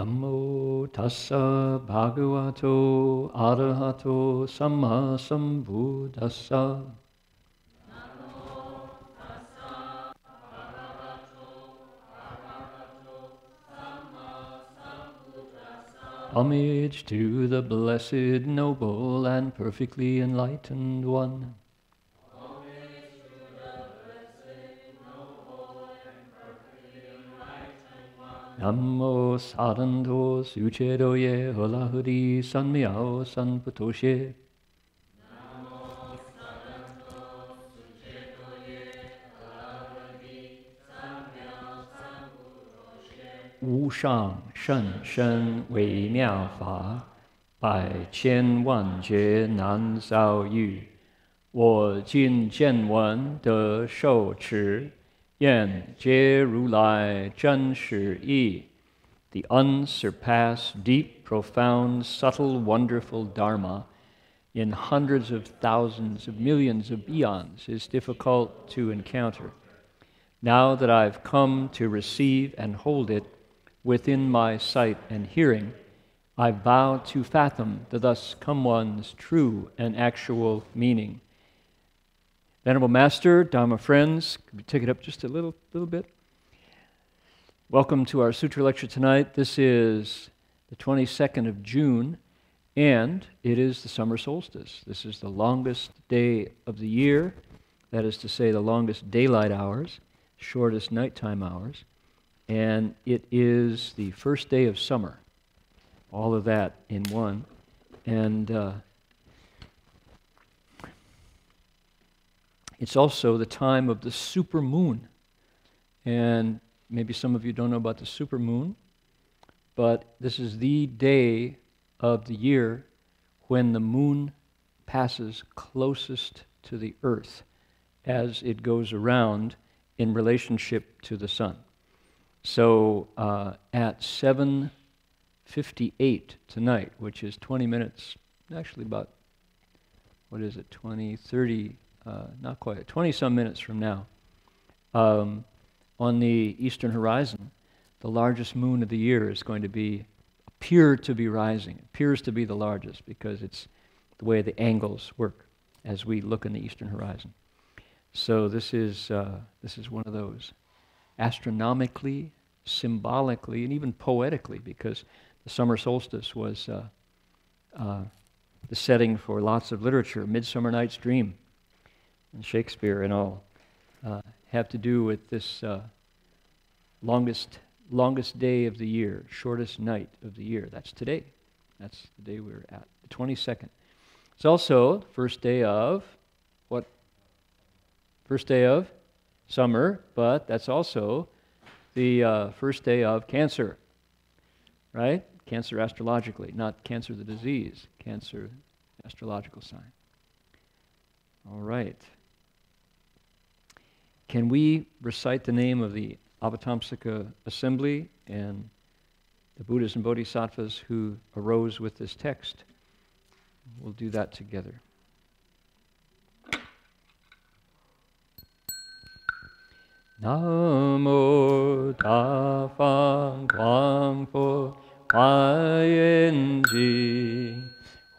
Namo tassa bhagavato arahato samma sambuddhassa. Namo tassa bhagavato arahato samma sambuddhassa. Homage to the blessed, noble, and perfectly enlightened one. Namo saranto suchedoye holahuri sanmiao sanpatoshe. Namo saranto suchedoye holahuri sanmiao sanpatoshe. Wu shang shen shen wei miao fa, bai qian wan jie nan zao yu. Wo jin jian wen de shou chi. Yan Jie Ru Lai Zhen Shi Yi, the unsurpassed, deep, profound, subtle, wonderful Dharma in hundreds of thousands of millions of eons is difficult to encounter. Now that I've come to receive and hold it within my sight and hearing, I vow to fathom the thus come one's true and actual meaning. Venerable Master, Dharma friends, could we take it up just a little bit? Welcome to our Sutra lecture tonight. This is the 22nd of June, and it is the summer solstice. This is the longest day of the year, that is to say the longest daylight hours, shortest nighttime hours, and it is the first day of summer. All of that in one. And it's also the time of the supermoon. And maybe some of you don't know about the supermoon, but this is the day of the year when the moon passes closest to the earth as it goes around in relationship to the sun. So at 7:58 tonight, which is 20 minutes, actually about, 30, not quite, 20-some minutes from now, on the eastern horizon, the largest moon of the year is going to appears to be the largest because it's the way the angles work as we look in the eastern horizon. So this is one of those, astronomically, symbolically, and even poetically, because the summer solstice was the setting for lots of literature, Midsummer Night's Dream, and Shakespeare and all, have to do with this longest day of the year, shortest night of the year. That's today. That's the day we're at, the 22nd. It's also the first day of, what? First day of summer, but that's also the first day of Cancer, right? Cancer astrologically, not cancer the disease, Cancer astrological sign. All right. Can we recite the name of the Avatamsaka Assembly and the Buddhas and Bodhisattvas who arose with this text? We'll do that together. Namo Tafang Guangpo Huayan Ji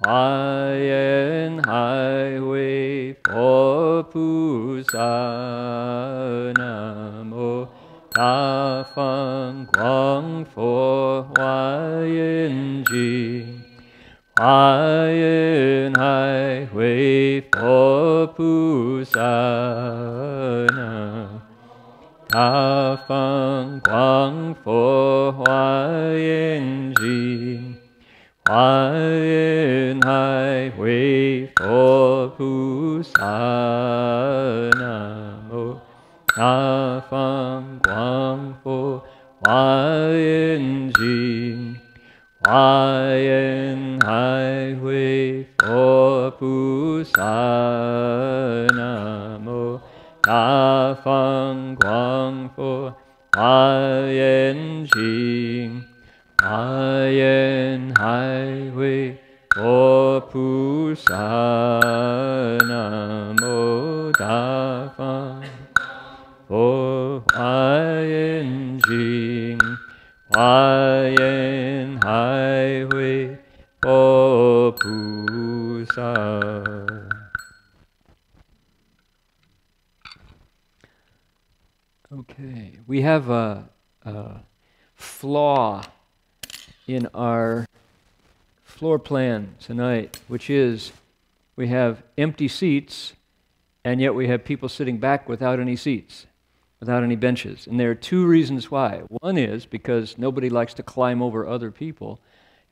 Huayan Hai Wei Fo Pu Sa Namo Tafang Guang Fo Huayan Ji Huayan Hai Wei Fo Pu Sa Namo Tafang Guang Fo Huayan Ji Huayan Hai Wei Fo Pu Sa Namo Tafang Guang Fo Huayan Ji Huayan Hai Wei Fo Pu Sa Namo Tafang Guang Fo Huayan Ji Huayan Hai Wei Fo Pu Sa Namo Tafang Fo Huayan Ji Huayan Okay, we have a flaw in our floor plan tonight, which is we have empty seats, and yet we have people sitting back without any seats, without any benches. And there are two reasons why. One is because nobody likes to climb over other people,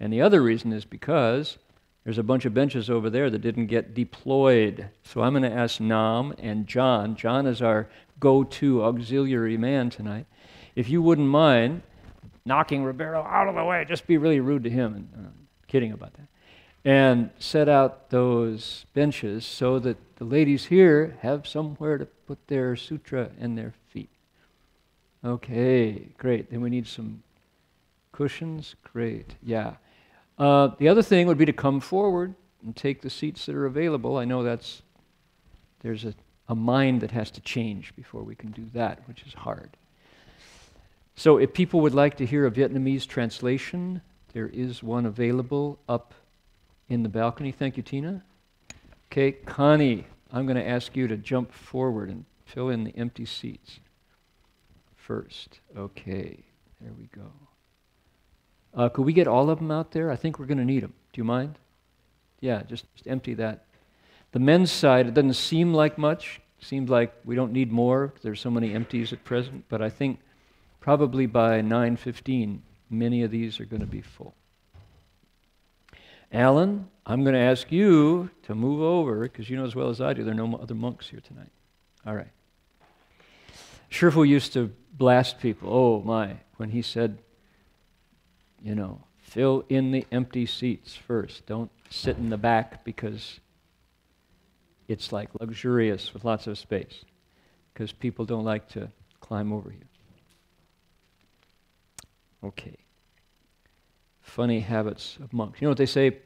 and the other reason is because there's a bunch of benches over there that didn't get deployed. So I'm going to ask Nam and John. John is our go-to auxiliary man tonight. If you wouldn't mind knocking Ribeiro out of the way, just be really rude to him. And, kidding about that. And set out those benches so that the ladies here have somewhere to put their sutra and their feet. Okay, great. Then we need some cushions. Great, yeah. The other thing would be to come forward and take the seats that are available. I know there's a mind that has to change before we can do that, which is hard. So if people would like to hear a Vietnamese translation, there is one available up in the balcony. Thank you, Tina. Okay, Connie, I'm going to ask you to jump forward and fill in the empty seats first. Okay, there we go. Could we get all of them out there? I think we're going to need them. Do you mind? Yeah, just empty that. The men's side, it doesn't seem like much. Seems like we don't need more. There's so many empties at present. But I think probably by 9:15, many of these are going to be full. Alan, I'm going to ask you to move over, because you know as well as I do, there are no other monks here tonight. All right. Shifu used to blast people, oh my, when he said, you know, fill in the empty seats first. Don't sit in the back because it's like luxurious with lots of space, because people don't like to climb over you. Okay. Funny habits of monks. You know what they say?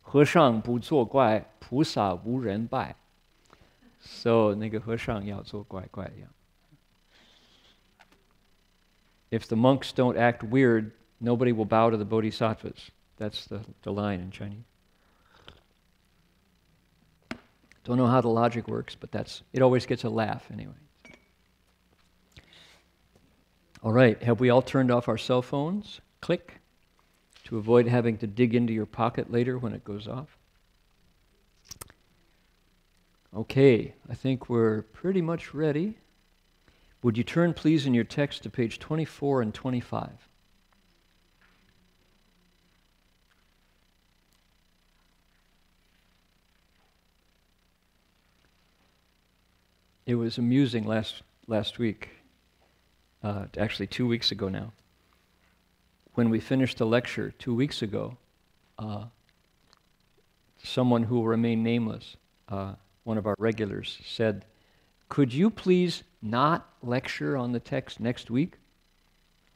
和尚不作怪，菩萨无人拜. So 那个和尚要做怪怪样. If the monks don't act weird, nobody will bow to the bodhisattvas. That's the line in Chinese. Don't know how the logic works, but it always gets a laugh anyway. All right, have we all turned off our cell phones? Click. To avoid having to dig into your pocket later when it goes off. Okay, I think we're pretty much ready. Would you turn, please, in your text to page 24 and 25? It was amusing last week, actually 2 weeks ago now. When we finished the lecture 2 weeks ago, someone who will remain nameless, one of our regulars, said, could you please not lecture on the text next week?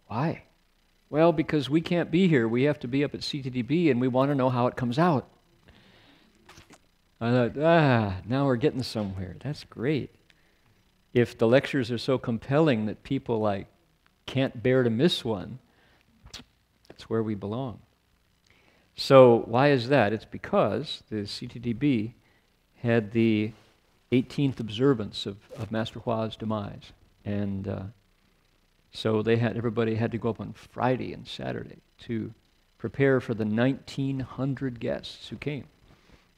Why? Well, because we can't be here. We have to be up at CTDB and we want to know how it comes out. I thought, now we're getting somewhere. That's great. If the lectures are so compelling that people can't bear to miss one, that's where we belong. So why is that? It's because the CTDB had the 18th observance of Master Hua's demise. And so everybody had to go up on Friday and Saturday to prepare for the 1,900 guests who came.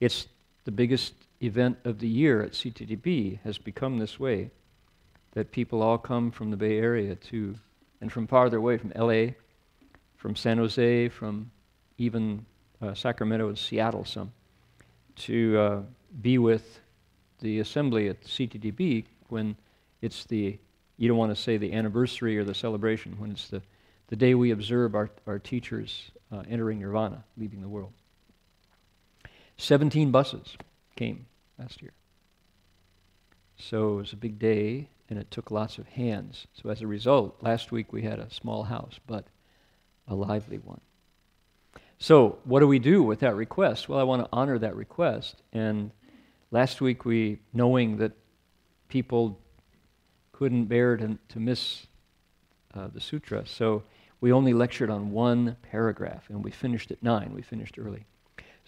It's the biggest event of the year at CTDB, has become this way, that people all come from the Bay Area and from farther away, from LA, from San Jose, from even Sacramento and Seattle some, to be with the assembly at CTDB when it's you don't want to say the anniversary or the celebration, when it's the day we observe our teachers entering nirvana, leaving the world. 17 buses came last year. So it was a big day, and it took lots of hands. So as a result, last week we had a small house, but a lively one. So what do we do with that request? Well, I want to honor that request. And last week knowing that people couldn't bear to miss the sutra, so we only lectured on one paragraph, and we finished at 9. We finished early.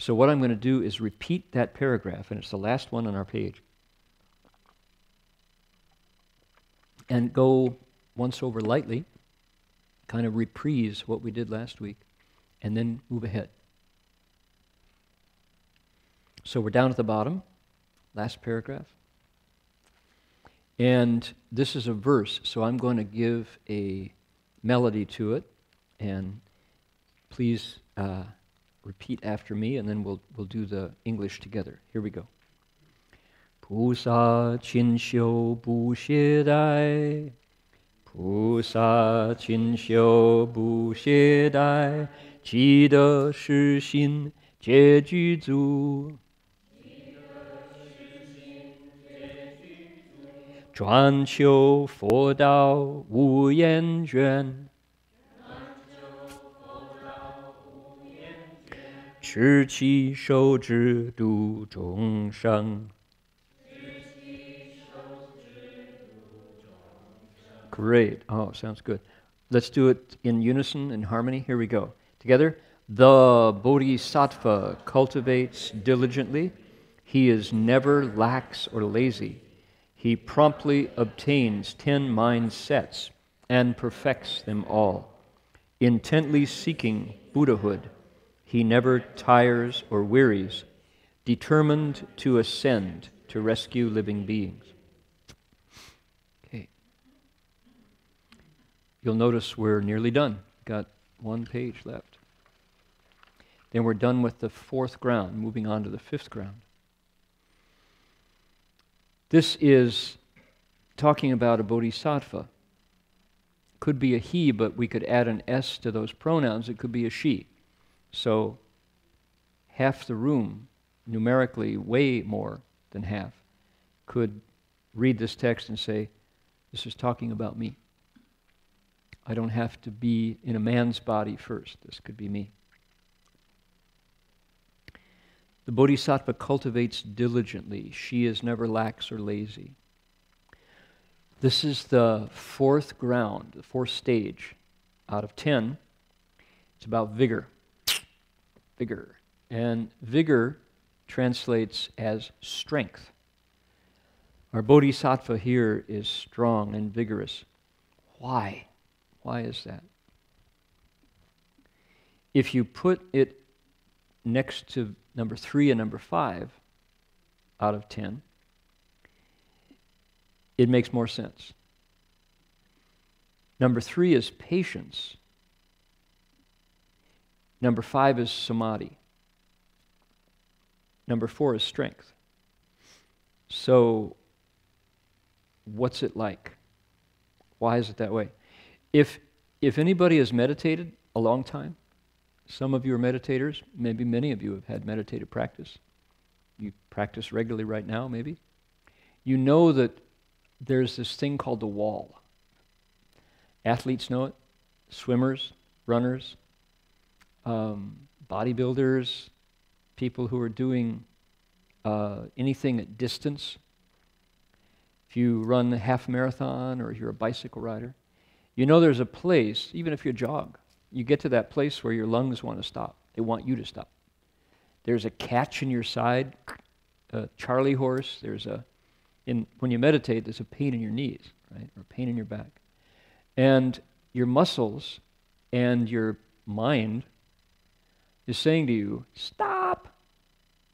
So what I'm going to do is repeat that paragraph, and it's the last one on our page, and go once over lightly, kind of reprise what we did last week, and then move ahead. So we're down at the bottom, last paragraph. And this is a verse, so I'm going to give a melody to it, and please repeat after me, and then we'll do the English together. Here we go. Pusa Chinshyo Bu Xie Dai, Pusa Chinshyo Bu Xie Dai, Ji De Shi Xin Jie Ju Zu, Zhuan Qiu Fo Dao Wu Yan Juan, Shi Qi Shou Zhi Du Zhong Sheng. Great. Oh, sounds good. Let's do it in unison, in harmony. Here we go. Together. The Bodhisattva cultivates diligently. He is never lax or lazy. He promptly obtains 10 mind sets and perfects them all. Intently seeking Buddhahood, he never tires or wearies, determined to ascend to rescue living beings. Okay. You'll notice we're nearly done. Got one page left. Then we're done with the 4th ground, moving on to the 5th ground. This is talking about a bodhisattva. Could be a he, but we could add an S to those pronouns. It could be a she. So half the room, numerically way more than half, could read this text and say, this is talking about me. I don't have to be in a man's body first. This could be me. The bodhisattva cultivates diligently. She is never lax or lazy. This is the 4th ground, the 4th stage out of 10. It's about vigor. Vigor. And vigor translates as strength. Our bodhisattva here is strong and vigorous. Why? Why is that? If you put it next to number 3 and number 5 out of 10, it makes more sense. Number 3 is patience. Number 5 is samadhi. Number 4 is strength. So, what's it like? Why is it that way? If anybody has meditated a long time, some of you are meditators, maybe many of you have had meditative practice. You practice regularly right now, maybe. You know that there's this thing called the wall. Athletes know it, swimmers, runners, bodybuilders, people who are doing anything at distance. If you run a half marathon or you're a bicycle rider, you know there's a place, even if you jog, you get to that place where your lungs want to stop. They want you to stop. There's a catch in your side, a Charlie horse. When you meditate, there's a pain in your knees, right, or pain in your back. And your muscles and your mind is saying to you, stop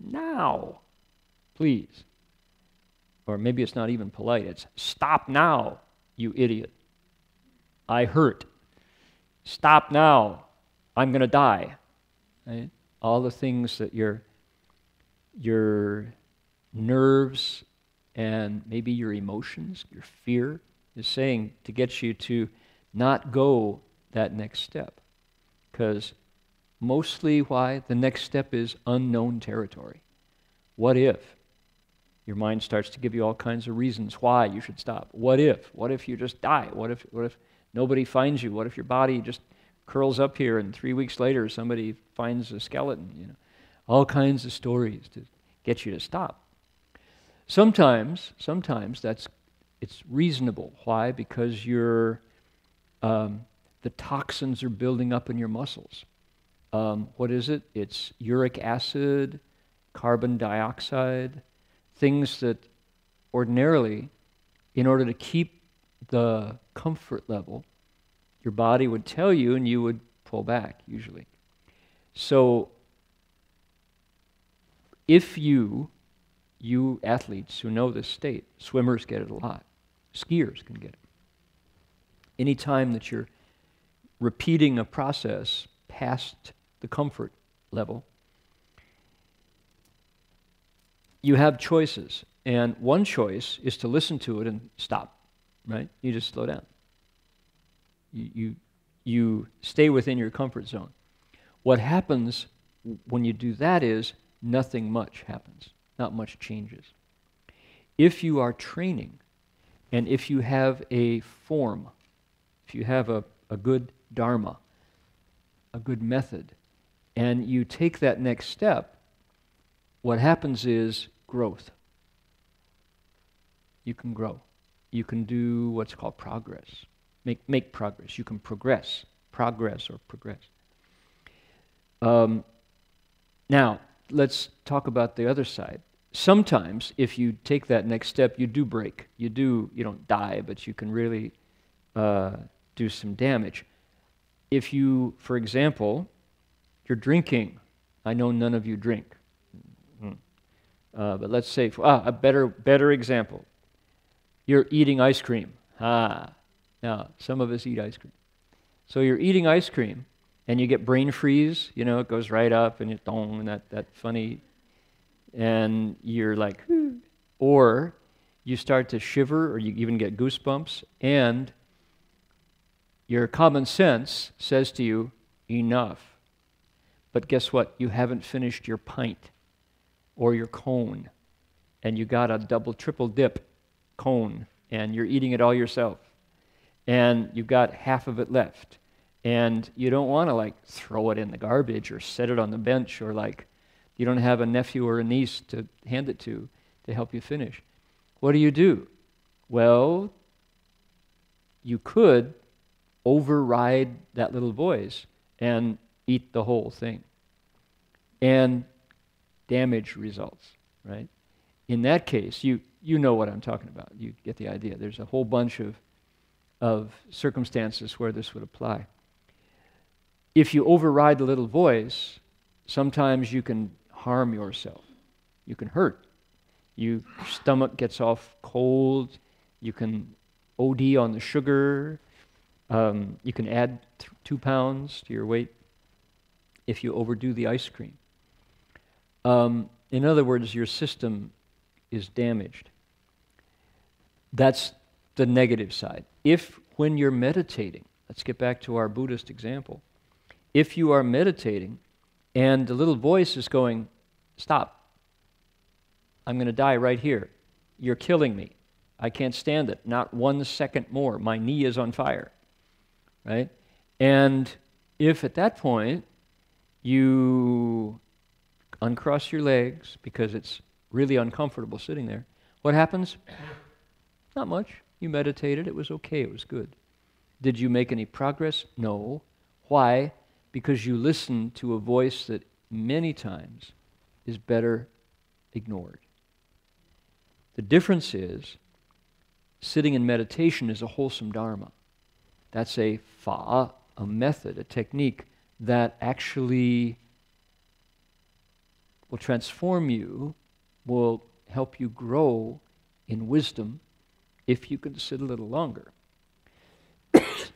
now, please. Or maybe it's not even polite. It's, stop now, you idiot. I hurt. Stop now. I'm going to die. Right? All the things that your nerves and maybe your emotions, your fear is saying to get you to not go that next step. Because mostly why? The next step is unknown territory. What if? Your mind starts to give you all kinds of reasons why you should stop. What if? What if you just die? What if nobody finds you? What if your body just curls up here and 3 weeks later somebody finds a skeleton? You know, all kinds of stories to get you to stop. Sometimes it's reasonable. Why? Because the toxins are building up in your muscles. What is it? It's uric acid, carbon dioxide, things that ordinarily, in order to keep the comfort level, your body would tell you and you would pull back usually. So if you athletes who know this state, swimmers get it a lot, skiers can get it. Anytime that you're repeating a process past the comfort level, you have choices. And one choice is to listen to it and stop, right? You just slow down. You stay within your comfort zone. What happens when you do that is nothing much happens. Not much changes. If you are training, and if you have a form, if you have a good Dharma, a good method, and you take that next step, what happens is growth. You can grow. You can do what's called progress. Make progress. You can progress or progress. Now, let's talk about the other side. Sometimes, if you take that next step, you do break. You don't die, but you can really do some damage. If you, for example, you're drinking. I know none of you drink. But let's say, a better example. You're eating ice cream. Now, some of us eat ice cream. So you're eating ice cream, and you get brain freeze. You know, it goes right up, and it dong, and that funny, and you're like, or you start to shiver, or you even get goosebumps, and your common sense says to you, enough. But guess what? You haven't finished your pint or your cone, and you got a double, triple dip cone, and you're eating it all yourself, and you've got half of it left, and you don't want to like throw it in the garbage or set it on the bench, or like you don't have a nephew or a niece to hand it to help you finish. What do? Well, you could override that little voice and eat the whole thing, and damage results, right? In that case, you know what I'm talking about. You get the idea. There's a whole bunch of circumstances where this would apply. If you override the little voice, sometimes you can harm yourself. You can hurt. Your stomach gets off cold. You can OD on the sugar. You can add 2 pounds to your weight if you overdo the ice cream. In other words, your system is damaged. That's the negative side. If, when you're meditating, let's get back to our Buddhist example, if you are meditating and the little voice is going, stop, I'm going to die right here. You're killing me. I can't stand it. Not 1 second more. My knee is on fire. Right? And if at that point you uncross your legs because it's really uncomfortable sitting there, what happens? Not much. You meditated. It was okay. It was good. Did you make any progress? No. Why? Because you listened to a voice that many times is better ignored. The difference is sitting in meditation is a wholesome Dharma. That's a method, a technique that actually will transform you, will help you grow in wisdom if you can sit a little longer.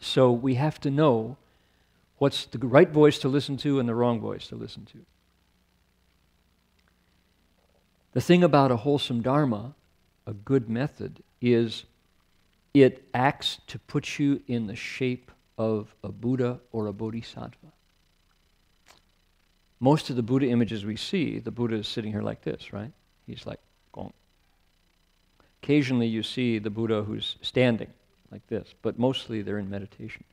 So we have to know what's the right voice to listen to and the wrong voice to listen to. The thing about a wholesome Dharma, a good method, is it acts to put you in the shape of a Buddha or a Bodhisattva. Most of the Buddha images we see, the Buddha is sitting here like this, right? He's like, gong. Occasionally you see the Buddha who's standing like this, but mostly they're in meditation.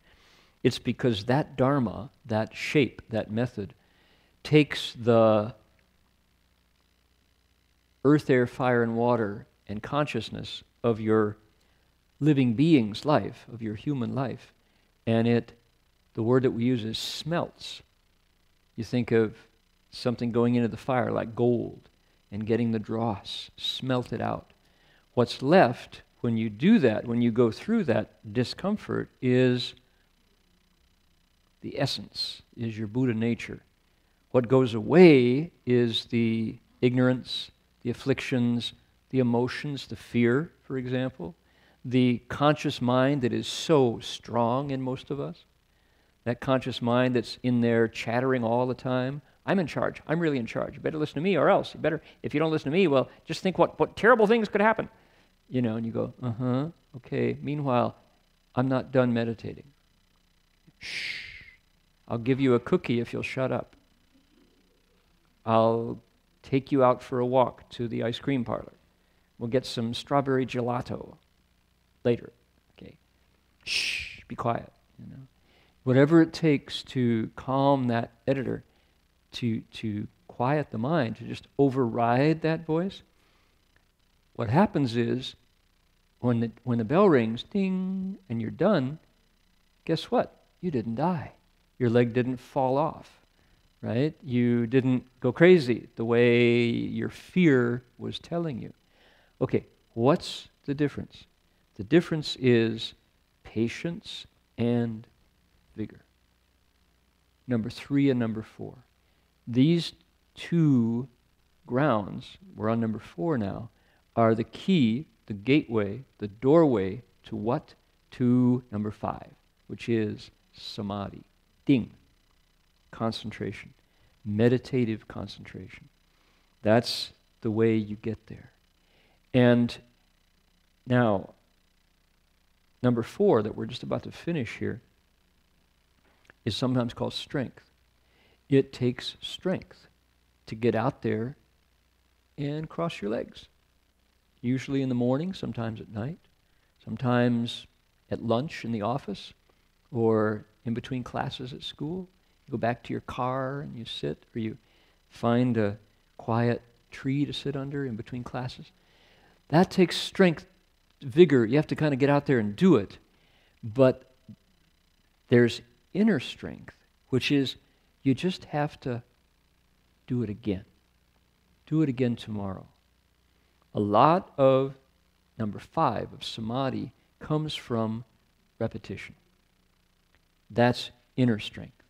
It's because that Dharma, that shape, that method, takes the earth, air, fire, and water and consciousness of your living being's life, of your human life, and the word that we use is smelts. You think of something going into the fire like gold and getting the dross, smelt it out. What's left when you do that, when you go through that discomfort, is the essence, is your Buddha nature. What goes away is the ignorance, the afflictions, the emotions, the fear, for example, the conscious mind that is so strong in most of us, that conscious mind that's in there chattering all the time. I'm in charge. I'm really in charge. You better listen to me or else. You better, if you don't listen to me, well, just think what terrible things could happen. You know, and you go, okay. Meanwhile, I'm not done meditating. Shh. I'll give you a cookie if you'll shut up. I'll take you out for a walk to the ice cream parlor. We'll get some strawberry gelato later. Okay. Shh, be quiet. You know. Whatever it takes to calm that editor, to quiet the mind, to just override that voice. What happens is, when the bell rings, ding, and you're done, guess what? You didn't die. Your leg didn't fall off, right? You didn't go crazy the way your fear was telling you. Okay, what's the difference? The difference is patience and vigor. Number 3 and number 4. These two grounds, we're on number 4 now, are the key, the gateway, the doorway to what? To number 5, which is samadhi. Ding. Concentration. Meditative concentration. That's the way you get there. And now, number 4 that we're just about to finish here is sometimes called strength. It takes strength to get out there and cross your legs. Usually in the morning, sometimes at night, sometimes at lunch in the office, or in between classes at school. You go back to your car and you sit, or you find a quiet tree to sit under in between classes. That takes strength, vigor. You have to kind of get out there and do it. But there's inner strength, which is you just have to do it again. Do it again tomorrow. A lot of number 5 of samadhi comes from repetition. That's inner strength.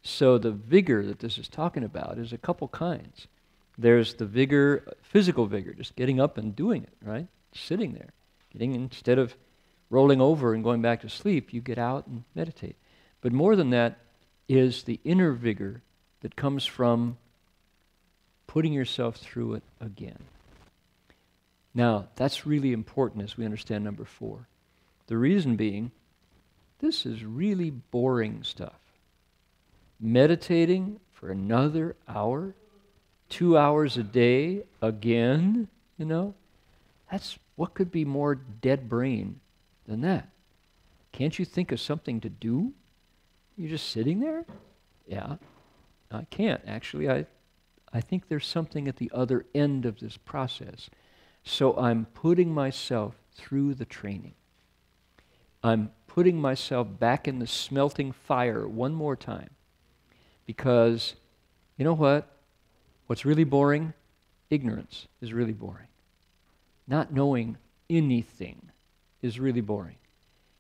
So the vigor that this is talking about is a couple kinds. There's the vigor, physical vigor, just getting up and doing it, right? Sitting there. Instead of rolling over and going back to sleep, you get out and meditate. But more than that is the inner vigor that comes from putting yourself through it again. Now, that's really important as we understand number 4. The reason being, this is really boring stuff. Meditating for another hour, 2 hours a day again, you know, that's what could be more dead brain than that? Can't you think of something to do? You're just sitting there? Yeah, I can't. Actually, I think there's something at the other end of this process. So I'm putting myself through the training. I'm putting myself back in the smelting fire one more time. Because, you know what? What's really boring? Ignorance is really boring. Not knowing anything is really boring.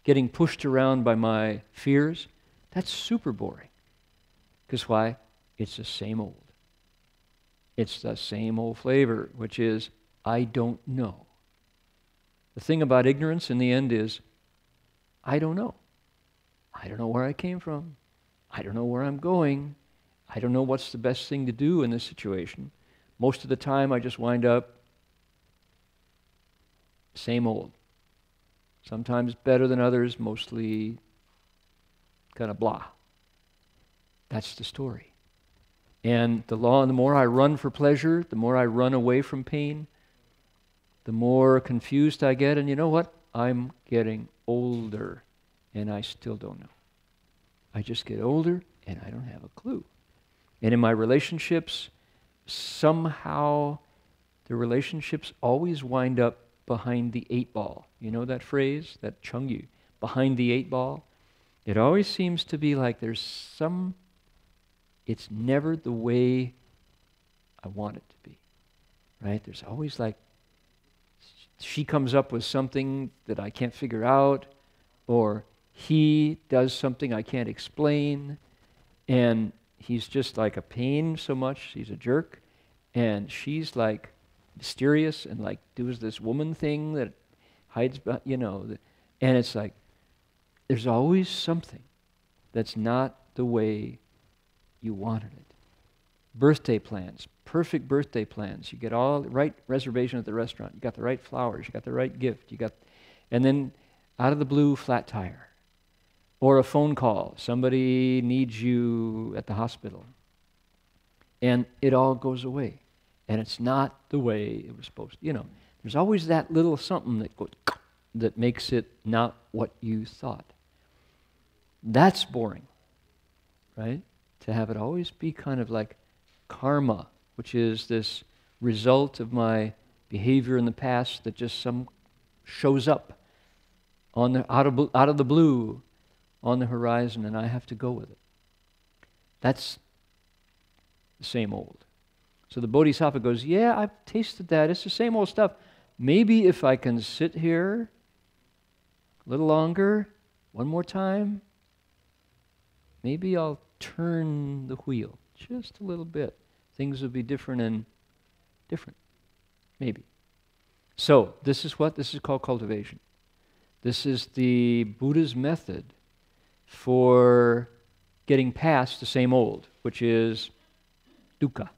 Getting pushed around by my fears, that's super boring. Because why? It's the same old. It's the same old flavor, which is, I don't know. The thing about ignorance in the end is, I don't know. I don't know where I came from. I don't know where I'm going. I don't know what's the best thing to do in this situation. Most of the time I just wind up same old. Sometimes better than others, mostly kind of blah. That's the story. And the more I run for pleasure, the more I run away from pain, the more confused I get. And you know what? I'm getting older, and I still don't know. I just get older, and I don't have a clue. And in my relationships, somehow the relationships always wind up behind the 8 ball. You know that phrase, that chungyu, behind the 8 ball? It always seems to be like it's never the way I want it to be, right? There's always like she comes up with something that I can't figure out, or he does something I can't explain, and he's just like a pain so much, he's a jerk, and she's like mysterious and like does this woman thing that hides, and it's like, there's always something that's not the way you wanted it. Birthday plans, perfect birthday plans. You get all the right reservation at the restaurant. You got the right flowers. You got the right gift. And then out of the blue, flat tire. Or a phone call. Somebody needs you at the hospital. And it all goes away. And it's not the way it was supposed to. There's always that little something that goes, that makes it not what you thought. That's boring, right? To have it always be kind of like karma, which is this result of my behavior in the past that just shows up out of the blue on the horizon, and I have to go with it. That's the same old. So the Bodhisattva goes, yeah, I've tasted that. It's the same old stuff. Maybe if I can sit here a little longer, one more time, maybe I'll turn the wheel just a little bit. Things will be different and different. Maybe. So, this is called cultivation. This is the Buddha's method for getting past the same old, which is dukkha,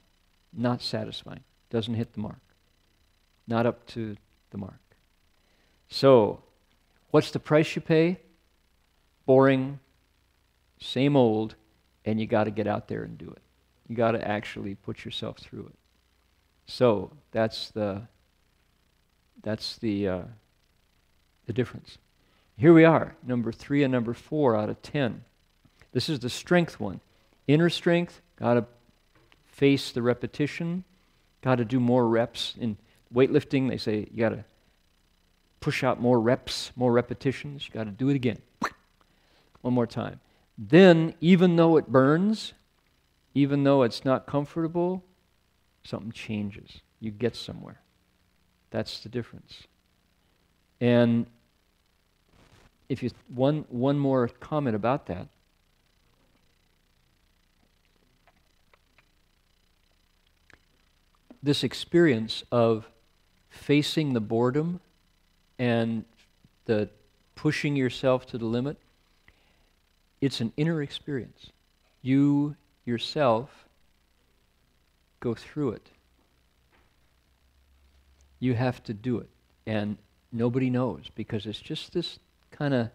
not satisfying, doesn't hit the mark, not up to the mark. So, what's the price you pay? Boring, same old, and you got to get out there and do it. You got to actually put yourself through it. So that's the difference. Here we are, number 3 and number 4 out of 10. This is the strength one. Inner strength, got to face the repetition, got to do more reps. In weightlifting, they say you got to push out more reps, more repetitions. You got to do it again. One more time. Then, even though it burns, even though it's not comfortable, something changes. You get somewhere. That's the difference. And if you one more comment about that. This experience of facing the boredom and the pushing yourself to the limit, it's an inner experience. You yourself go through it. You have to do it. And nobody knows, because it's just this kind of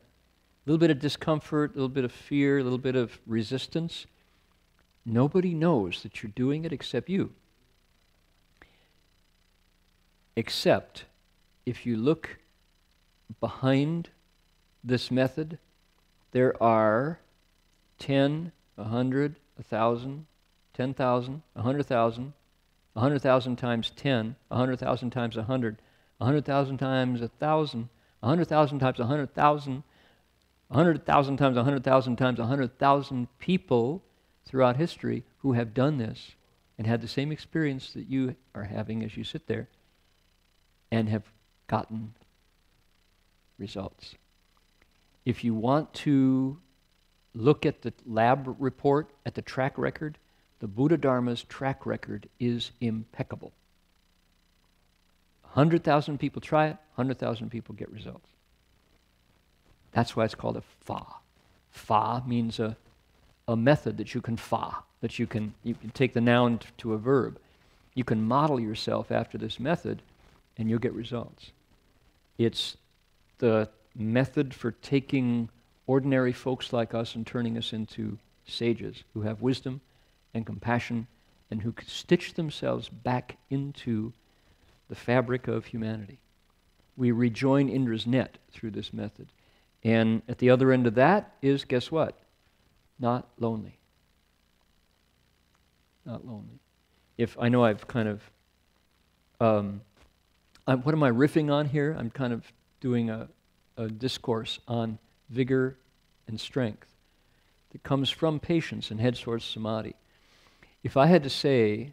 little bit of discomfort, a little bit of fear, a little bit of resistance. Nobody knows that you're doing it except you. Except if you look behind this method, there are 10, 100, 1,000, 10,000, 100,000, 100,000 times 10, 100,000 times 100, 100,000 times 1,000, 100,000 times 100,000, 100,000 times 100,000 times 100,000 people throughout history who have done this and had the same experience that you are having as you sit there and have gotten results. If you want to look at the lab report, at the track record, the Buddha Dharma's track record is impeccable. 100,000 people try it, 100,000 people get results. That's why it's called a fa. Fa means a method that you can fa, that you can take the noun to a verb. You can model yourself after this method and you'll get results. It's the method for taking ordinary folks like us and turning us into sages who have wisdom and compassion and who stitch themselves back into the fabric of humanity. We rejoin Indra's net through this method. And at the other end of that is, guess what? Not lonely. Not lonely. If I know I've kind of, what am I riffing on here? I'm kind of doing a discourse on vigor and strength that comes from patience and head towards samadhi. If I had to say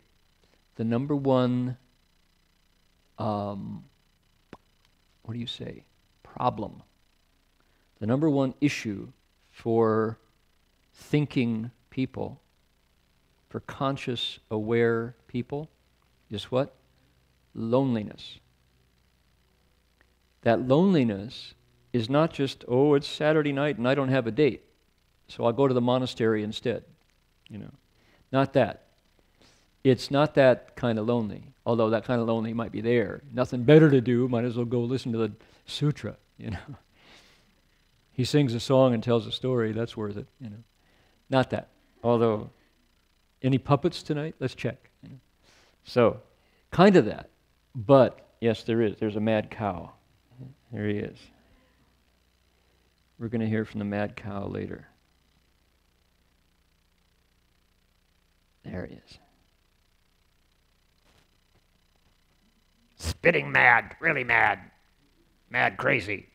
the number one what do you say, problem. The number one issue for thinking people, for conscious, aware people, is what? Loneliness. That loneliness is not just, oh, it's Saturday night and I don't have a date, so I'll go to the monastery instead. Not that. It's not that kind of lonely, although that kind of lonely might be there. Nothing better to do, might as well go listen to the sutra, He sings a song and tells a story, that's worth it, Not that. Although, any puppets tonight? Let's check. So, kind of that. But, yes, there is. There's a mad cow. There he is. We're going to hear from the mad cow later. There he is. Spitting mad, really mad. Mad crazy.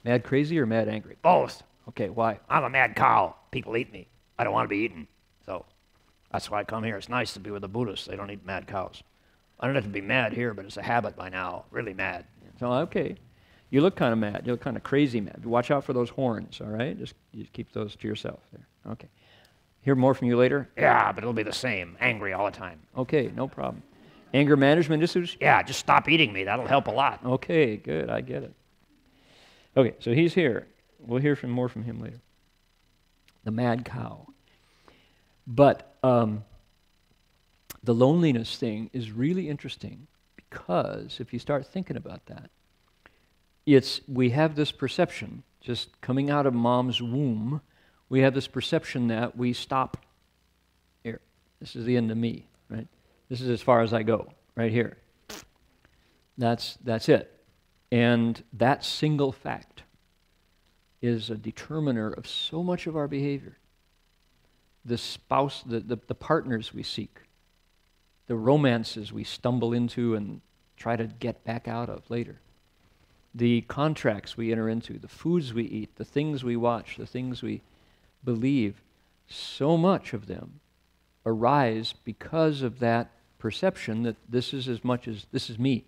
Mad crazy or mad angry? Both. Okay, why? I'm a mad cow. People eat me. I don't want to be eaten. So that's why I come here. It's nice to be with the Buddhists. They don't eat mad cows. I don't have to be mad here, but it's a habit by now. Really mad. So, okay. You look kind of mad. You look kind of crazy mad. Watch out for those horns, all right? Just keep those to yourself there. Okay. Hear more from you later? Yeah, but it'll be the same. Angry all the time. Okay, no problem. Anger management issues? Yeah, just stop eating me. That'll help a lot. Okay, good. I get it. Okay, so he's here. We'll hear more from him later. The mad cow. But the loneliness thing is really interesting because if you start thinking about that, we have this perception, just coming out of mom's womb, we have this perception that we stop here. This is the end of me, right? This is as far as I go, right here. That's it. And that single fact is a determiner of so much of our behavior. The spouse, the partners we seek, the romances we stumble into and try to get back out of later, the contracts we enter into, the foods we eat, the things we watch, the things we believe, so much of them arise because of that perception that this is as much as this is me.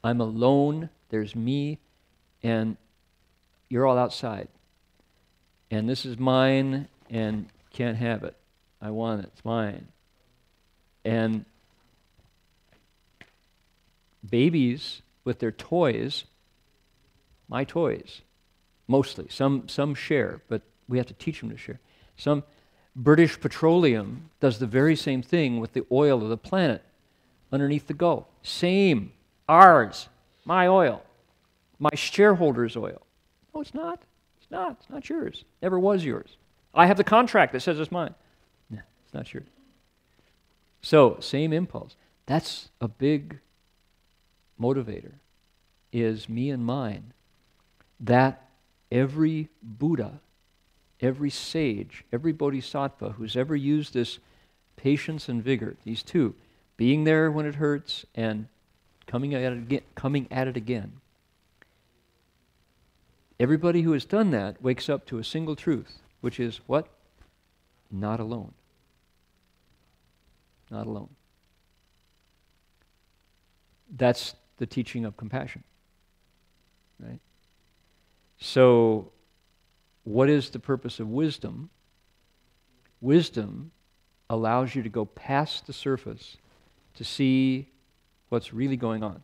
I'm alone, there's me, and you're all outside. And this is mine, and can't have it. I want it, it's mine. And babies with their toys, my toys, mostly. Some share, but we have to teach them to share. Some British Petroleum does the very same thing with the oil of the planet underneath the Gulf. Same. Ours. My oil. My shareholders' oil. No, it's not. It's not. It's not yours. Never was yours. I have the contract that says it's mine. No, it's not yours. So, same impulse. That's a big motivator, is me and mine. That every Buddha, every sage, every bodhisattva who's ever used this patience and vigor, these two, being there when it hurts and coming at it again. Everybody who has done that wakes up to a single truth, which is what? Not alone. Not alone. That's the teaching of compassion, right? So, what is the purpose of wisdom? Wisdom allows you to go past the surface to see what's really going on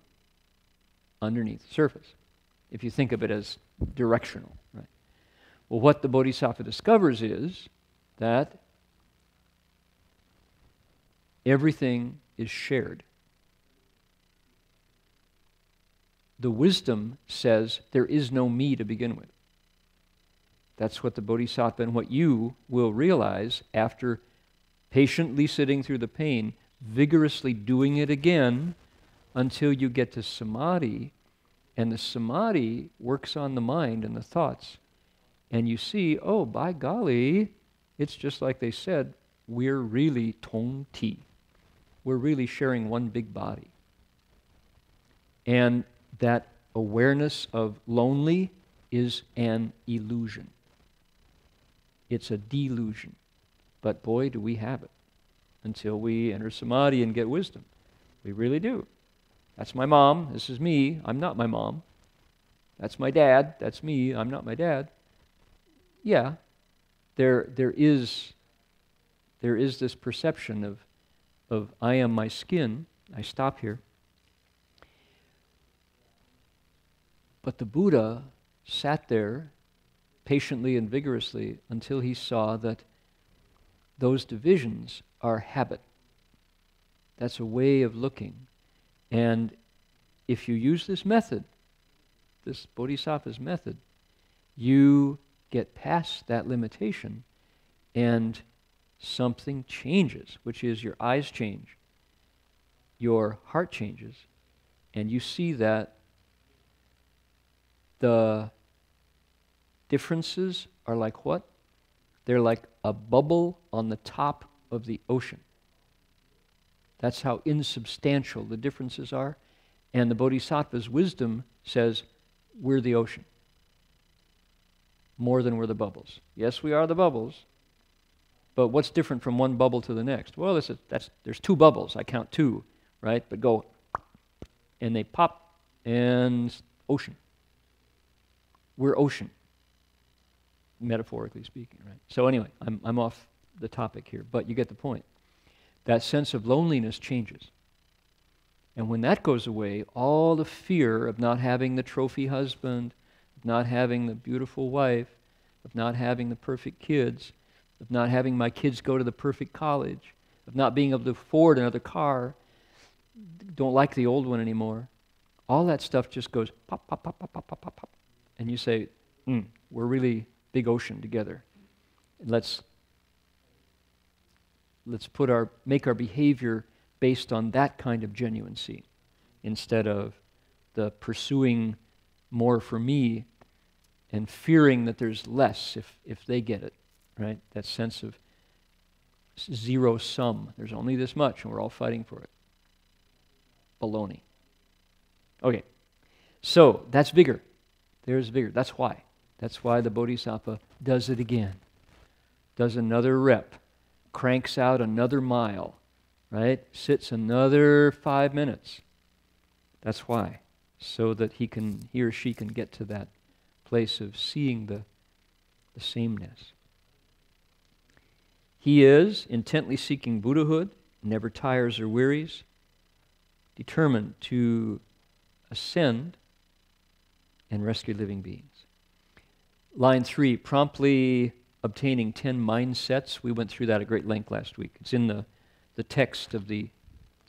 underneath the surface, if you think of it as directional, right? Well, what the Bodhisattva discovers is that everything is shared. The wisdom says there is no me to begin with. That's what the Bodhisattva and what you will realize after patiently sitting through the pain, vigorously doing it again until you get to samadhi, and the samadhi works on the mind and the thoughts, and you see, oh, by golly, it's just like they said, we're really tong ti. We're really sharing one big body. And that awareness of lonely is an illusion. It's a delusion. But boy, do we have it until we enter samadhi and get wisdom. We really do. That's my mom. This is me. I'm not my mom. That's my dad. That's me. I'm not my dad. Yeah, there is this perception of I am my skin. I stop here. But the Buddha sat there patiently and vigorously until he saw that those divisions are habit. That's a way of looking. And if you use this method, this Bodhisattva's method, you get past that limitation and something changes, which is your eyes change, your heart changes, and you see that the differences are like what? They're like a bubble on the top of the ocean. That's how insubstantial the differences are. And the Bodhisattva's wisdom says, we're the ocean. More than we're the bubbles. Yes, we are the bubbles. But what's different from one bubble to the next? Well, there's two bubbles. I count two, right? But go, and they pop, and ocean. We're ocean, metaphorically speaking, right? So anyway, I'm off the topic here, but you get the point. That sense of loneliness changes. And when that goes away, all the fear of not having the trophy husband, of not having the beautiful wife, of not having the perfect kids, of not having my kids go to the perfect college, of not being able to afford another car, don't like the old one anymore, all that stuff just goes pop, pop, pop, pop, pop, pop, pop, pop. And you say, we're really big ocean together. Let's make our behavior based on that kind of genuineness instead of the pursuing more for me and fearing that there's less if they get it, right? That sense of zero sum. There's only this much and we're all fighting for it. Baloney. Okay, so that's vigor. There's vigor. That's why. That's why the Bodhisattva does it again. Does another rep. Cranks out another mile. Right? Sits another 5 minutes. That's why. So that he or she can get to that place of seeing the sameness. He is intently seeking Buddhahood, never tires or wearies, determined to ascend and rescue living beings. Line 3, promptly obtaining 10 mindsets. We went through that at great length last week. It's in the text of the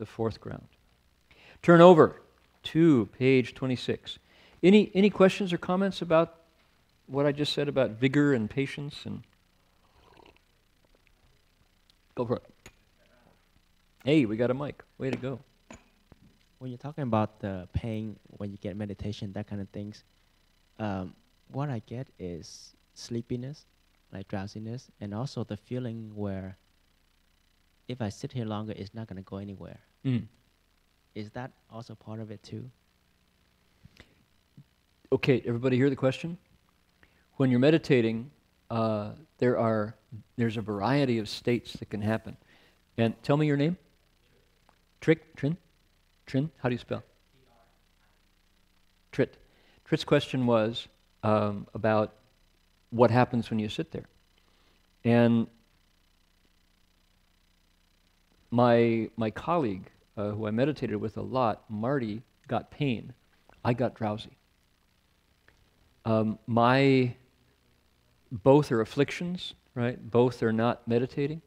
fourth ground. Turn over to page 26. Any questions or comments about what I just said about vigor and patience? And go for it. Hey, we got a mic. Way to go. When you're talking about the pain, when you get meditation, that kind of things, what I get is sleepiness, like drowsiness, and also the feeling where if I sit here longer, it's not going to go anywhere. Is that also part of it too? Okay, everybody hear the question? When you're meditating, there's a variety of states that can happen. And tell me your name. Trin? How do you spell? Trit. Trit's question was about what happens when you sit there. And my colleague, who I meditated with a lot, Marty, got pain. I got drowsy. Both are afflictions, right? Both are not meditating.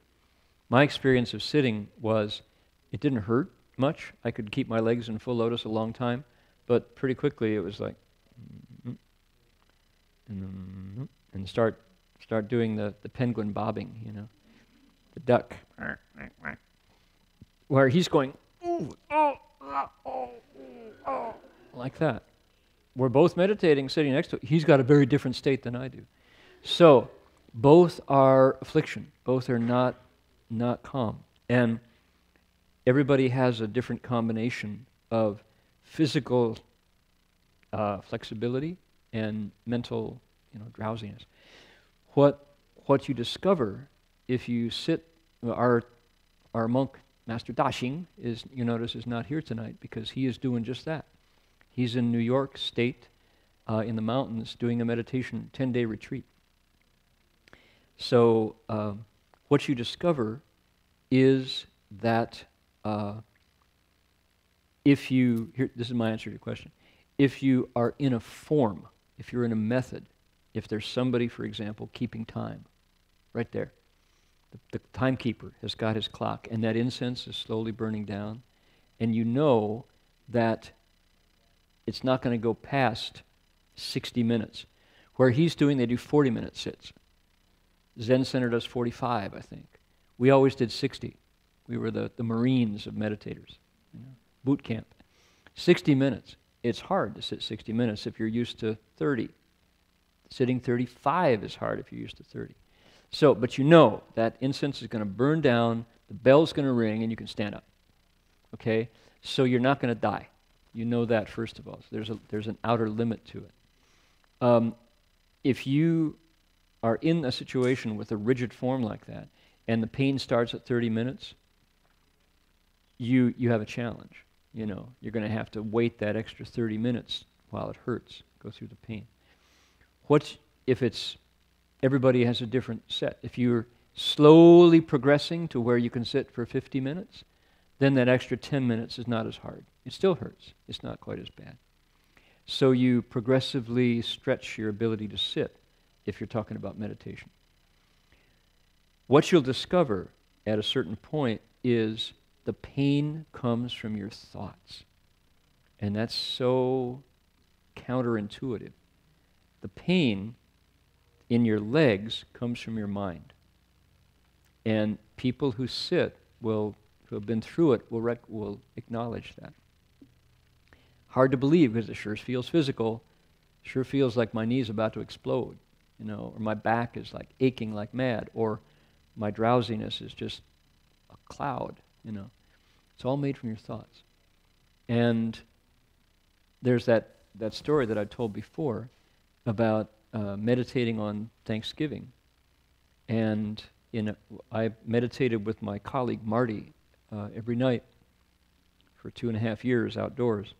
My experience of sitting was it didn't hurt much. I could keep my legs in full lotus a long time, but pretty quickly it was like, and start doing the penguin bobbing, you know, the duck, where he's going, like that. We're both meditating, sitting next to it. He's got a very different state than I do. So both are affliction. Both are not calm. And everybody has a different combination of physical flexibility and mental, drowsiness. What you discover if you sit, our monk, Master Dashing, you notice is not here tonight because he is doing just that. He's in New York State in the mountains doing a meditation 10-day retreat. So what you discover is that this is my answer to your question, if you are in a form, if you're in a method, if there's somebody, for example, keeping time, right there, the timekeeper has got his clock, and that incense is slowly burning down, and you know that it's not going to go past 60 minutes. Where he's doing, they do 40-minute sits. Zen Center does 45, I think. We always did 60. We were the Marines of meditators, boot camp. 60 minutes. It's hard to sit 60 minutes if you're used to 30. Sitting 35 is hard if you're used to 30. So, but you know that incense is going to burn down, the bell's going to ring, and you can stand up. Okay? So you're not going to die. You know that, first of all. So there's an outer limit to it. If you are in a situation with a rigid form like that, and the pain starts at 30 minutes, you have a challenge. You know, you're going to have to wait that extra 30 minutes while it hurts, go through the pain. Everybody has a different set. If you're slowly progressing to where you can sit for 50 minutes, then that extra 10 minutes is not as hard. It still hurts. It's not quite as bad. So you progressively stretch your ability to sit if you're talking about meditation. What you'll discover at a certain point is the pain comes from your thoughts. And that's so counterintuitive. The pain in your legs comes from your mind. And people who sit who have been through it will acknowledge that. Hard to believe because it sure feels physical. Sure feels like my knee's about to explode, or my back is like aching like mad, or my drowsiness is just a cloud, It's all made from your thoughts. And there's that story that I told before about meditating on Thanksgiving. And I meditated with my colleague Marty every night for 2.5 years outdoors.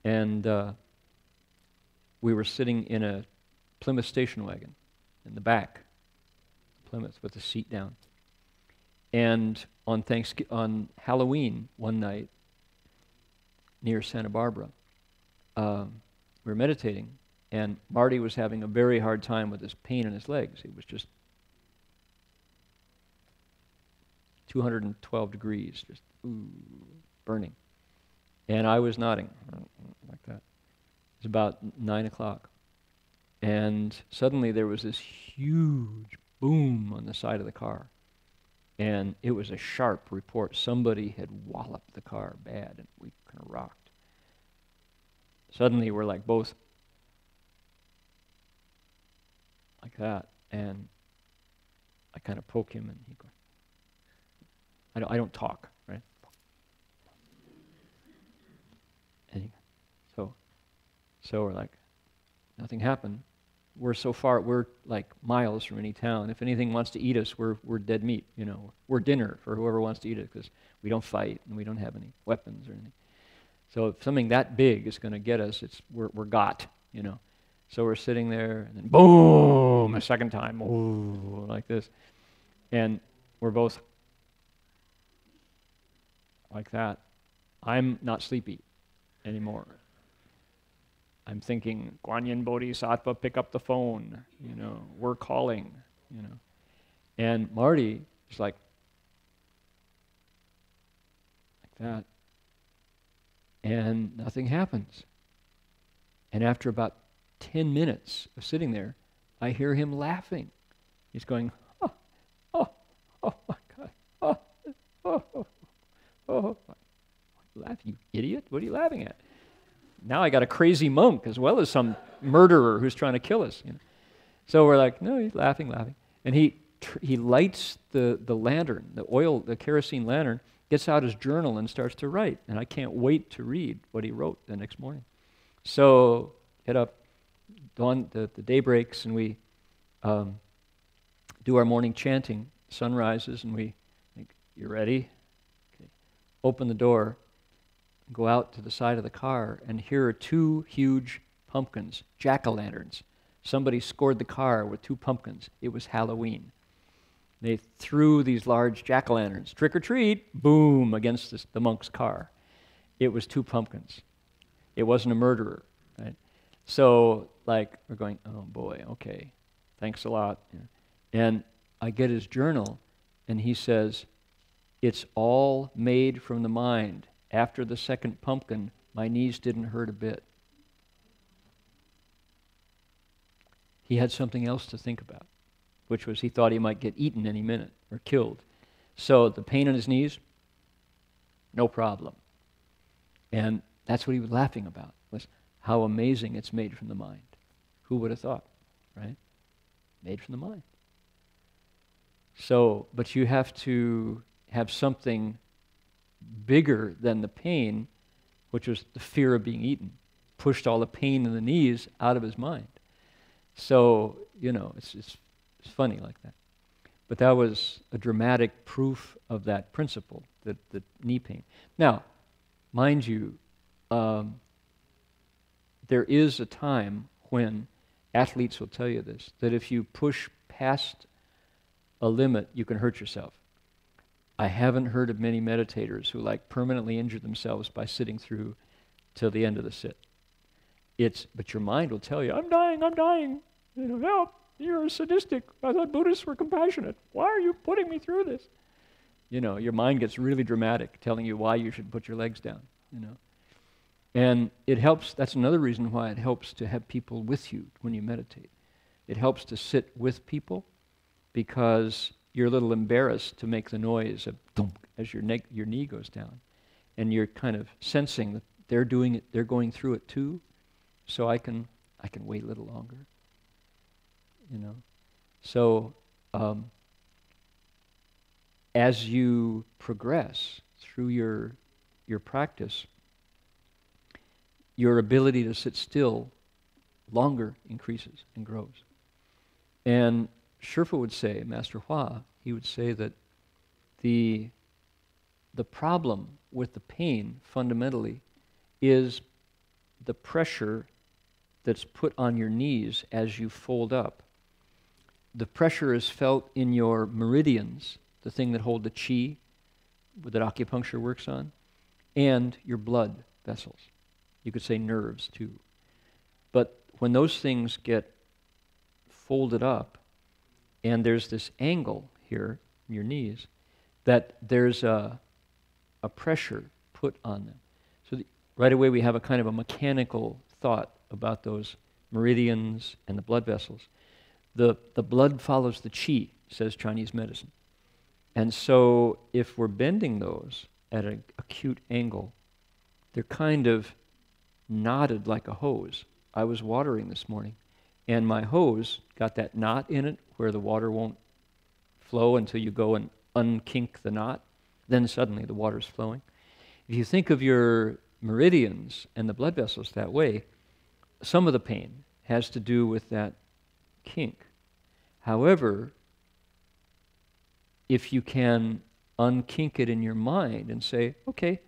And we were sitting in a Plymouth station wagon in the back, Plymouth, with the seat down. And on Halloween one night near Santa Barbara, we were meditating, and Marty was having a very hard time with his pain in his legs. It was just 212 degrees, just burning. And I was nodding like that. It was about 9 o'clock. And suddenly there was this huge boom on the side of the car. And it was a sharp report. Somebody had walloped the car bad, and we kind of rocked. Suddenly we're like both like that. And I kind of poke him, and he goes, I don't talk, right? And so we're like, nothing happened. We're so far, we're like miles from any town. If anything wants to eat us, we're dead meat, We're dinner for whoever wants to eat it, because we don't fight and we don't have any weapons or anything. So if something that big is going to get us, we're got, So we're sitting there, and then boom, a second time, like this. And we're both like that. I'm not sleepy anymore. I'm thinking, Guanyin Bodhisattva, pick up the phone, we're calling, And Marty is like that. And nothing happens. And after about 10 minutes of sitting there, I hear him laughing. He's going, oh my God, oh. Laugh, you idiot, what are you laughing at? Now I got a crazy monk as well as some murderer who's trying to kill us. So we're like, no, he's laughing. And he lights the lantern, the kerosene lantern, gets out his journal and starts to write. And I can't wait to read what he wrote the next morning. So get up, dawn, the day breaks, and we do our morning chanting. Sun rises, and we think, you ready? Okay. Open the door, go out to the side of the car, and here are 2 huge pumpkins, jack-o'-lanterns. Somebody scored the car with 2 pumpkins. It was Halloween. They threw these large jack-o'-lanterns, trick or treat, boom, against the monk's car. It was 2 pumpkins. It wasn't a murderer, right? So, like, we're going, oh boy, okay, thanks a lot. And I get his journal, and he says, it's all made from the mind. After the 2nd pumpkin, my knees didn't hurt a bit. He had something else to think about, which was he thought he might get eaten any minute or killed. So the pain in his knees, no problem. And that's what he was laughing about, was how amazing it's made from the mind. Who would have thought, right? Made from the mind. So, but you have to have something bigger than the pain, which was the fear of being eaten, pushed all the pain in the knees out of his mind. So, you know, it's funny like that. But that was a dramatic proof of that principle, the knee pain. Now, mind you, there is a time when, athletes will tell you this, that if you push past a limit, you can hurt yourself. I haven't heard of many meditators who like permanently injure themselves by sitting through till the end of the sit. But your mind will tell you, I'm dying. You know, help, you're sadistic. I thought Buddhists were compassionate. Why are you putting me through this? You know, your mind gets really dramatic, telling you why you should put your legs down, you know. And it helps, that's another reason why it helps to have people with you when you meditate. It helps to sit with people because you're a little embarrassed to make the noise of thump as your knee goes down. And you're kind of sensing that they're doing it, they're going through it too, so I can wait a little longer. You know? So as you progress through your practice, your ability to sit still longer increases and grows. And Sherpa would say, Master Hua, he would say that the problem with the pain fundamentally is the pressure that's put on your knees as you fold up. The pressure is felt in your meridians, the thing that hold the chi that acupuncture works on, and your blood vessels. You could say nerves too. But when those things get folded up, and there's this angle here in your knees, that there's a pressure put on them. So right away we have a kind of a mechanical thought about those meridians and the blood vessels. The blood follows the chi, says Chinese medicine. And so if we're bending those at an acute angle, they're kind of knotted like a hose. I was watering this morning, and my hose got that knot in it where the water won't flow until you go and unkink the knot. Then suddenly the water's flowing. If you think of your meridians and the blood vessels that way, some of the pain has to do with that kink. However, if you can unkink it in your mind and say, okay,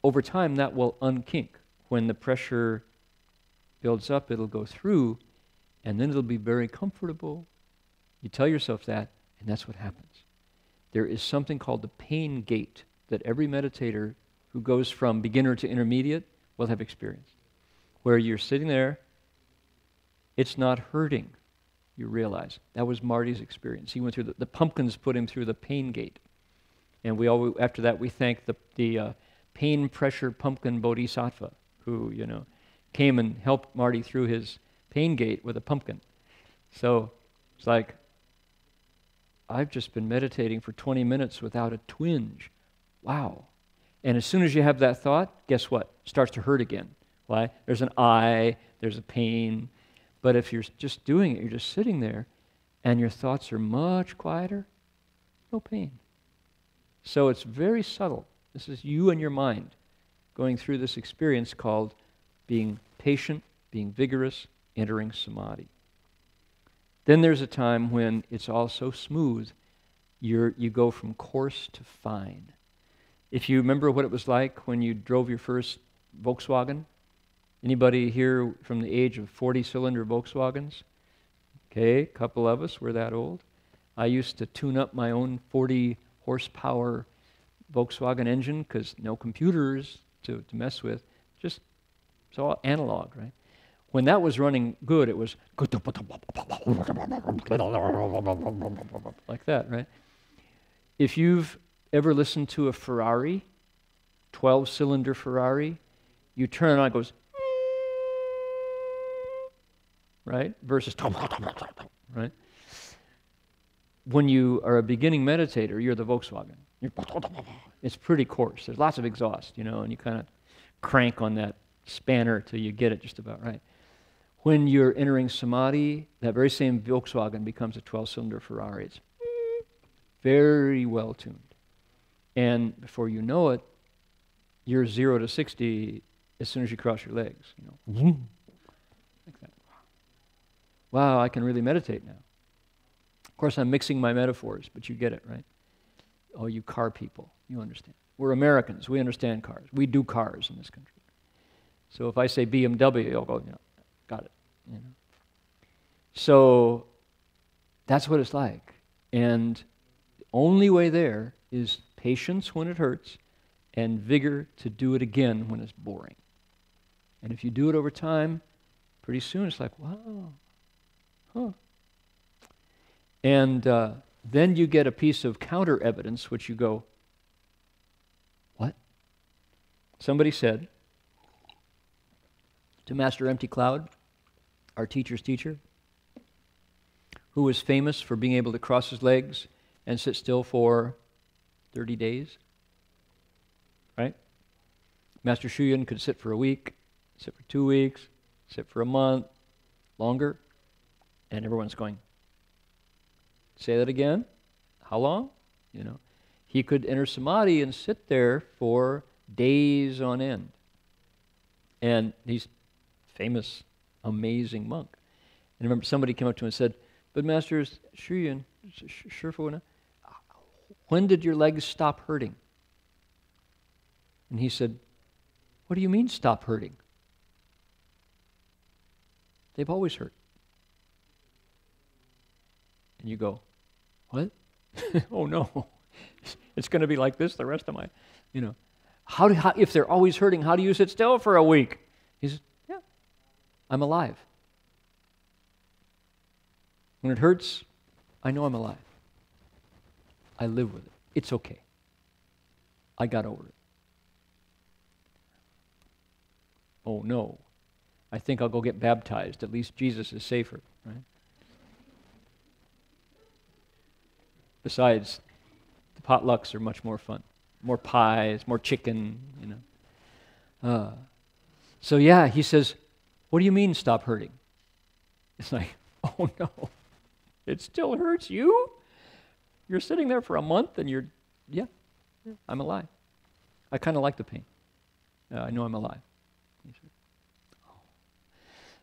over time that will unkink. When the pressure builds up, it'll go through, and then it'll be very comfortable. You tell yourself that, and that's what happens. There is something called the pain gate that every meditator who goes from beginner to intermediate will have experienced, where you're sitting there, it's not hurting, you realize. That was Marty's experience. He went through the pumpkins put him through the pain gate. And we all, after that, we thank the pain pressure pumpkin bodhisattva who, you know, came and helped Marty through his pain gate with a pumpkin. So it's like, I've just been meditating for 20 minutes without a twinge. Wow. And as soon as you have that thought, guess what? It starts to hurt again. Why? There's an eye, there's a pain. But if you're just doing it, you're just sitting there, and your thoughts are much quieter, no pain. So it's very subtle. This is you and your mind going through this experience called being patient, being vigorous, entering samadhi. Then there's a time when it's all so smooth, you go from coarse to fine. If you remember what it was like when you drove your first Volkswagen, Anybody here from the age of 40-cylinder Volkswagens? Okay, a couple of us, we're that old. I used to tune up my own 40 horsepower Volkswagen engine because no computers to mess with. Just, it's all analog, right? When that was running good, it was like that, right? If you've ever listened to a Ferrari, 12-cylinder Ferrari, you turn it on, it goes, right? Versus, right? When you are a beginning meditator, you're the Volkswagen. It's pretty coarse. There's lots of exhaust, and you kind of crank on that spanner till you get it just about right. When you're entering samadhi, that very same Volkswagen becomes a 12-cylinder Ferrari. It's very well tuned. And before you know it, you're 0 to 60 as soon as you cross your legs. Like that. Wow, I can really meditate now. Of course, I'm mixing my metaphors, but you get it, right? Oh, you car people, you understand. We're Americans. We understand cars. We do cars in this country. So if I say BMW, you'll go, got it. So that's what it's like. And the only way there is patience when it hurts and vigor to do it again when it's boring. And if you do it over time, pretty soon it's like, wow, huh. And then you get a piece of counter evidence, which you go, what? Somebody said to Master Empty Cloud, our teacher's teacher, who was famous for being able to cross his legs and sit still for 30 days, right? Master Shuyan could sit for a week, sit for 2 weeks, sit for a month, longer, and everyone's going, say that again? How long? He could enter samadhi and sit there for days on end. And he's famous, amazing monk. And I remember somebody came up to him and said, but Master Shuyan, when did your legs stop hurting? And he said, what do you mean stop hurting? They've always hurt. And you go, what? Oh no, it's going to be like this the rest of my, How, if they're always hurting, how do you sit still for a week? He says, yeah, I'm alive. When it hurts, I know I'm alive. I live with it. It's okay. I got over it. Oh no, I think I'll go get baptized. At least Jesus is safer, right? Besides, the potlucks are much more fun. More pies, more chicken, So yeah, he says, what do you mean stop hurting? It's like, oh no, it still hurts you? You're sitting there for a month and you're, yeah, I'm alive. I kind of like the pain. I know I'm alive.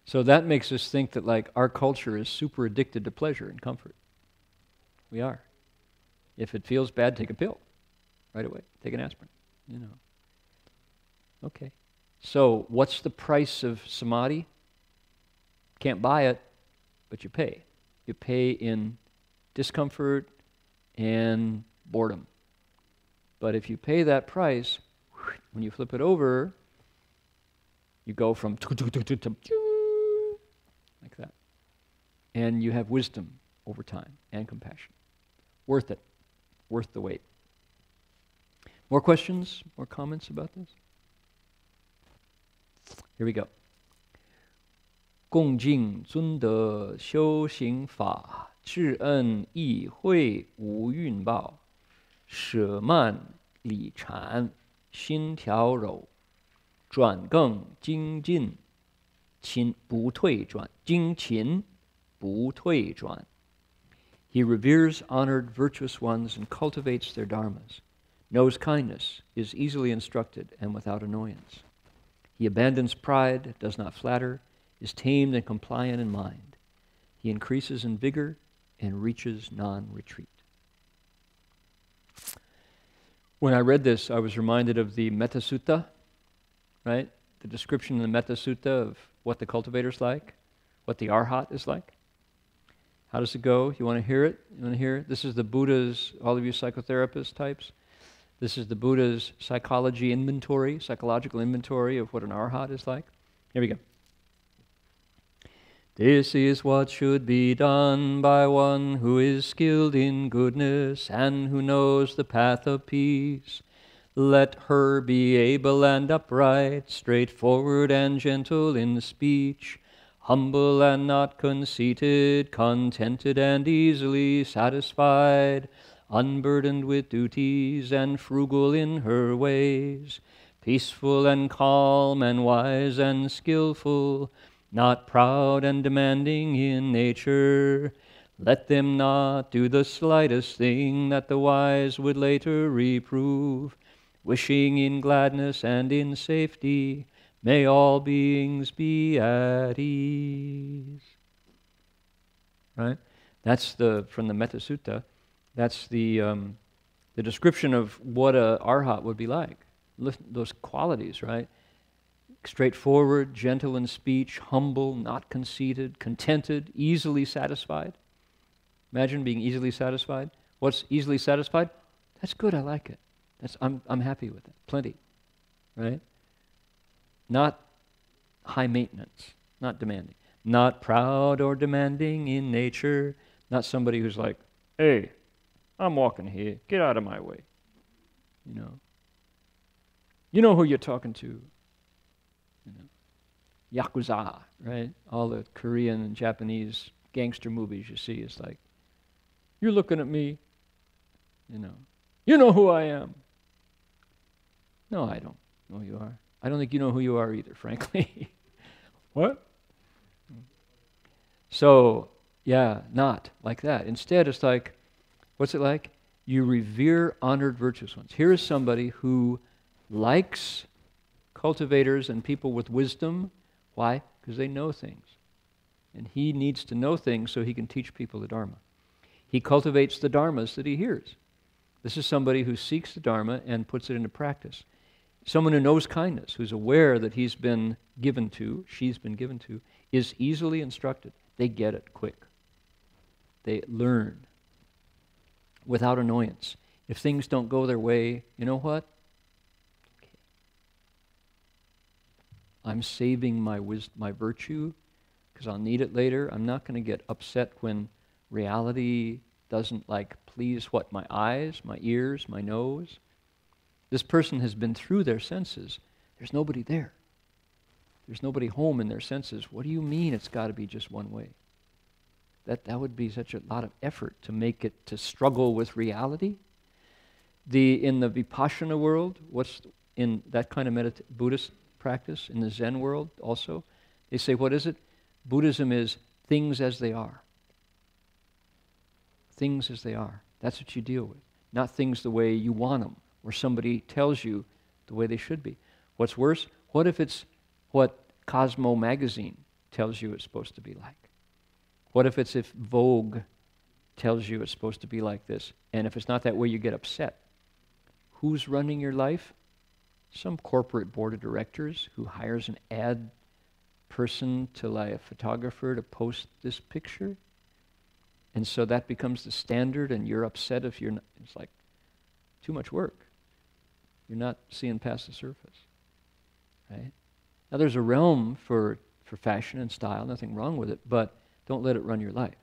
So that makes us think that our culture is super addicted to pleasure and comfort. We are. If it feels bad, take a pill right away. Take an aspirin, Okay. So what's the price of samadhi? Can't buy it, but you pay. You pay in discomfort and boredom. But if you pay that price, when you flip it over, you go from like that. And you have wisdom over time and compassion. Worth it. Worth the wait. More questions? More comments about this? Here we go. 共敬尊德修行法，至恩义会无蕴报，舍慢理禅，心调柔，转更精进，勤不退转，精勤不退转。He reveres honored, virtuous ones and cultivates their dharmas, knows kindness, is easily instructed and without annoyance. He abandons pride, does not flatter, is tamed and compliant in mind. He increases in vigor and reaches non-retreat. When I read this, I was reminded of the Metta Sutta, right? the description in the Metta Sutta of what the cultivator's like, what the arhat is like? How does it go? You want to hear it? You want to hear it? This is the Buddha's, all of you psychotherapist types, this is the Buddha's psychological inventory of what an arhat is like. Here we go. This is what should be done by one who is skilled in goodness and who knows the path of peace. Let her be able and upright, straightforward and gentle in speech, humble and not conceited, contented and easily satisfied, unburdened with duties and frugal in her ways, peaceful and calm and wise and skillful, not proud and demanding in nature. Let them not do the slightest thing that the wise would later reprove, wishing in gladness and in safety, may all beings be at ease. Right? That's from the Metta Sutta. That's the description of what a arhat would be like. Listen, those qualities, right? Straightforward, gentle in speech, humble, not conceited, contented, easily satisfied. Imagine being easily satisfied. What's easily satisfied? That's good, I like it. I'm happy with it. Plenty. Right? Not high maintenance, not demanding. Not proud or demanding in nature. Not somebody who's like, hey, I'm walking here, get out of my way. You know. You know who you're talking to. You know. Yakuza, right? All the Korean and Japanese gangster movies you see, it's like, you're looking at me, you know. You know who I am. No, I don't know who you are. I don't think you know who you are either, frankly. What? So, yeah, not like that. Instead, it's like, what's it like? You revere honored virtuous ones. Here is somebody who likes cultivators and people with wisdom. Why? Because they know things. And he needs to know things so he can teach people the Dharma. He cultivates the Dharmas that he hears. This is somebody who seeks the Dharma and puts it into practice. Someone who knows kindness, who's aware that he's been given to, she's been given to, is easily instructed. They get it quick. They learn without annoyance. If things don't go their way, you know what? Okay. I'm saving my virtue because I'll need it later. I'm not going to get upset when reality doesn't please what? My eyes, my ears, my nose. This person has been through their senses. There's nobody there. There's nobody home in their senses. What do you mean it's got to be just one way? That would be such a lot of effort to make it, to struggle with reality. In the Vipassana world, what's in that kind of Buddhist practice, in the Zen world also, they say, what is it? Buddhism is things as they are. Things as they are. That's what you deal with. Not things the way you want them, or somebody tells you the way they should be. What's worse? What if it's what Cosmo magazine tells you it's supposed to be like? What if Vogue tells you it's supposed to be like this? And if it's not that way, you get upset. Who's running your life? Some corporate board of directors who hires an ad person to a photographer to post this picture. And so that becomes the standard, and you're upset if you're not. It's like too much work. You're not seeing past the surface. Right? Now there's a realm for fashion and style, nothing wrong with it, but don't let it run your life.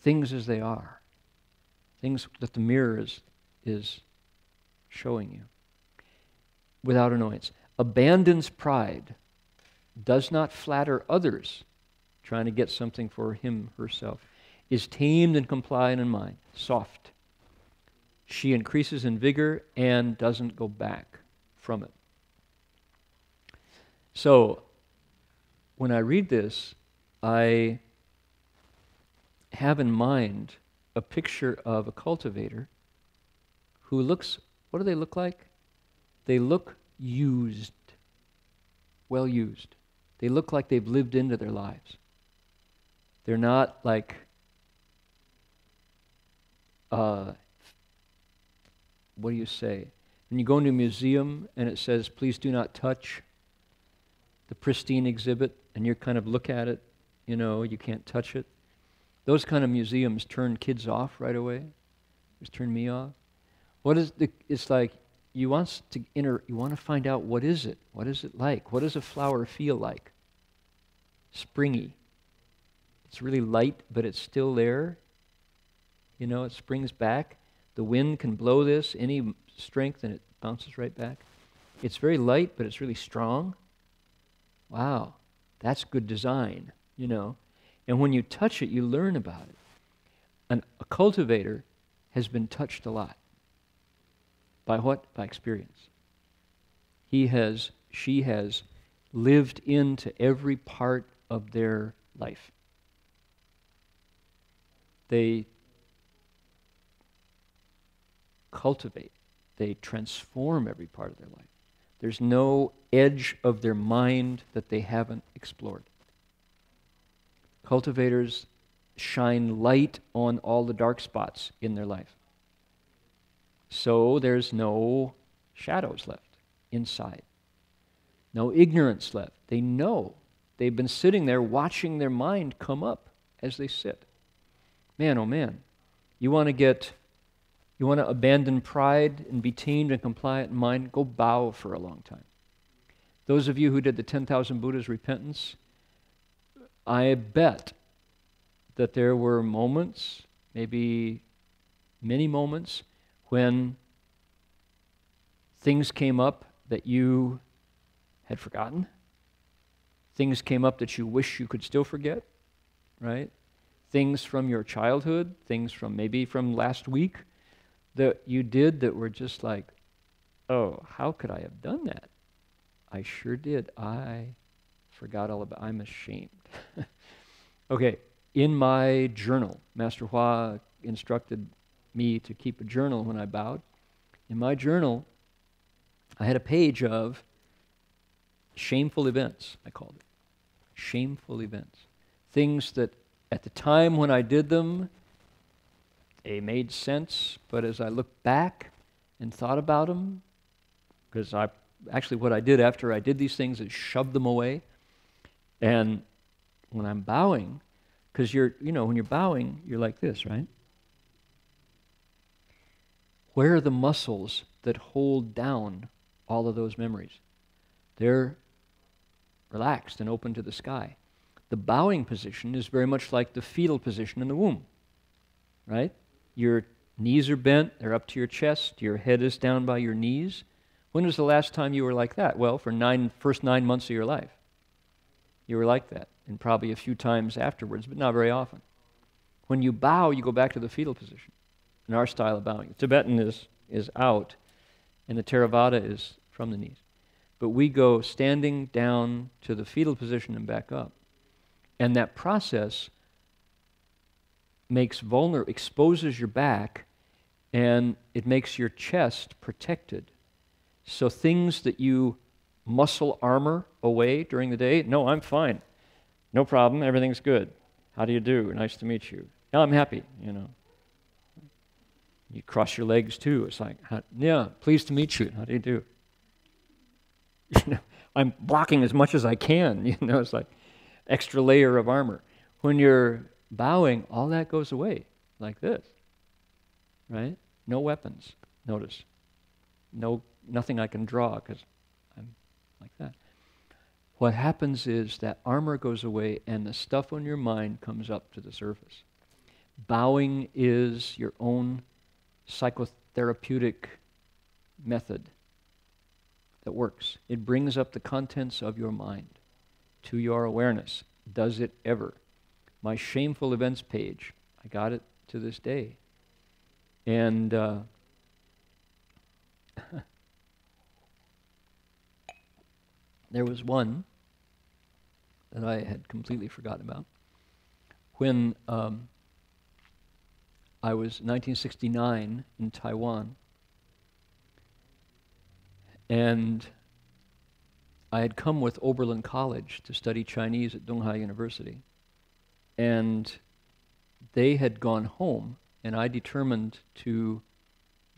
Things as they are. Things that the mirror is showing you. Without annoyance. Abandons pride. Does not flatter others, trying to get something for him, herself. Is tamed and compliant in mind. Soft. She increases in vigor and doesn't go back from it. So, when I read this, I have in mind a picture of a cultivator who looks, what do they look like? They look used, well used. They look like they've lived into their lives. They're not like, what do you say? When you go into a museum and it says, please do not touch, the pristine exhibit, and you kind of look at it, you know, you can't touch it. Those kind of museums turn kids off right away. Just turn me off. It's like you want to find out, what is it? What is it like? What does a flower feel like? Springy. It's really light, but it's still there. You know, it springs back. The wind can blow this any strength and it bounces right back. It's very light, but it's really strong. Wow, that's good design, you know. And when you touch it, you learn about it. A cultivator has been touched a lot. By what? By experience. She has lived into every part of their life. They cultivate, they transform every part of their life. There's no edge of their mind that they haven't explored. Cultivators shine light on all the dark spots in their life. So there's no shadows left inside. No ignorance left. They know. They've been sitting there watching their mind come up as they sit. Man, oh man. You want to abandon pride and be tamed and compliant in mind? Go bow for a long time. Those of you who did the 10,000 Buddhas repentance, I bet that there were moments, maybe many moments, when things came up that you had forgotten. Things came up that you wish you could still forget, right? Things from your childhood, things from maybe from last week that you did that were just like, oh, how could I have done that? I sure did. I forgot all about it. I'm ashamed. Okay, in my journal, Master Hua instructed me to keep a journal when I bowed. In my journal, I had a page of shameful events, I called it. Shameful events. Things that at the time when I did them, they made sense, but as I looked back and thought about them, because what I did after I did these things is shoved them away. And when I'm bowing, because when you're bowing, you're like this, right? Where are the muscles that hold down all of those memories? They're relaxed and open to the sky. The bowing position is very much like the fetal position in the womb, right? Your knees are bent, they're up to your chest, your head is down by your knees. When was the last time you were like that? Well, for first 9 months of your life. You were like that, and probably a few times afterwards, but not very often. When you bow, you go back to the fetal position. In our style of bowing. The Tibetan is out, and the Theravada is from the knees. But we go standing down to the fetal position and back up. And that process exposes your back, and it makes your chest protected. So things that you muscle armor away during the day, no, I'm fine. No problem, everything's good. How do you do? Nice to meet you. No, I'm happy, You cross your legs too. It's like, yeah, pleased to meet you. How do you do? I'm blocking as much as I can. It's like extra layer of armor. When you're bowing, all that goes away like this, right? No weapons. Notice, nothing I can draw because I'm like that. What happens is that armor goes away and the stuff on your mind comes up to the surface. Bowing is your own psychotherapeutic method that works. It brings up the contents of your mind to your awareness. Does it ever? My shameful events page, I got it to this day. And there was one that I had completely forgotten about. When I was 1969 in Taiwan, and I had come with Oberlin College to study Chinese at Donghai University. And they had gone home, and I determined to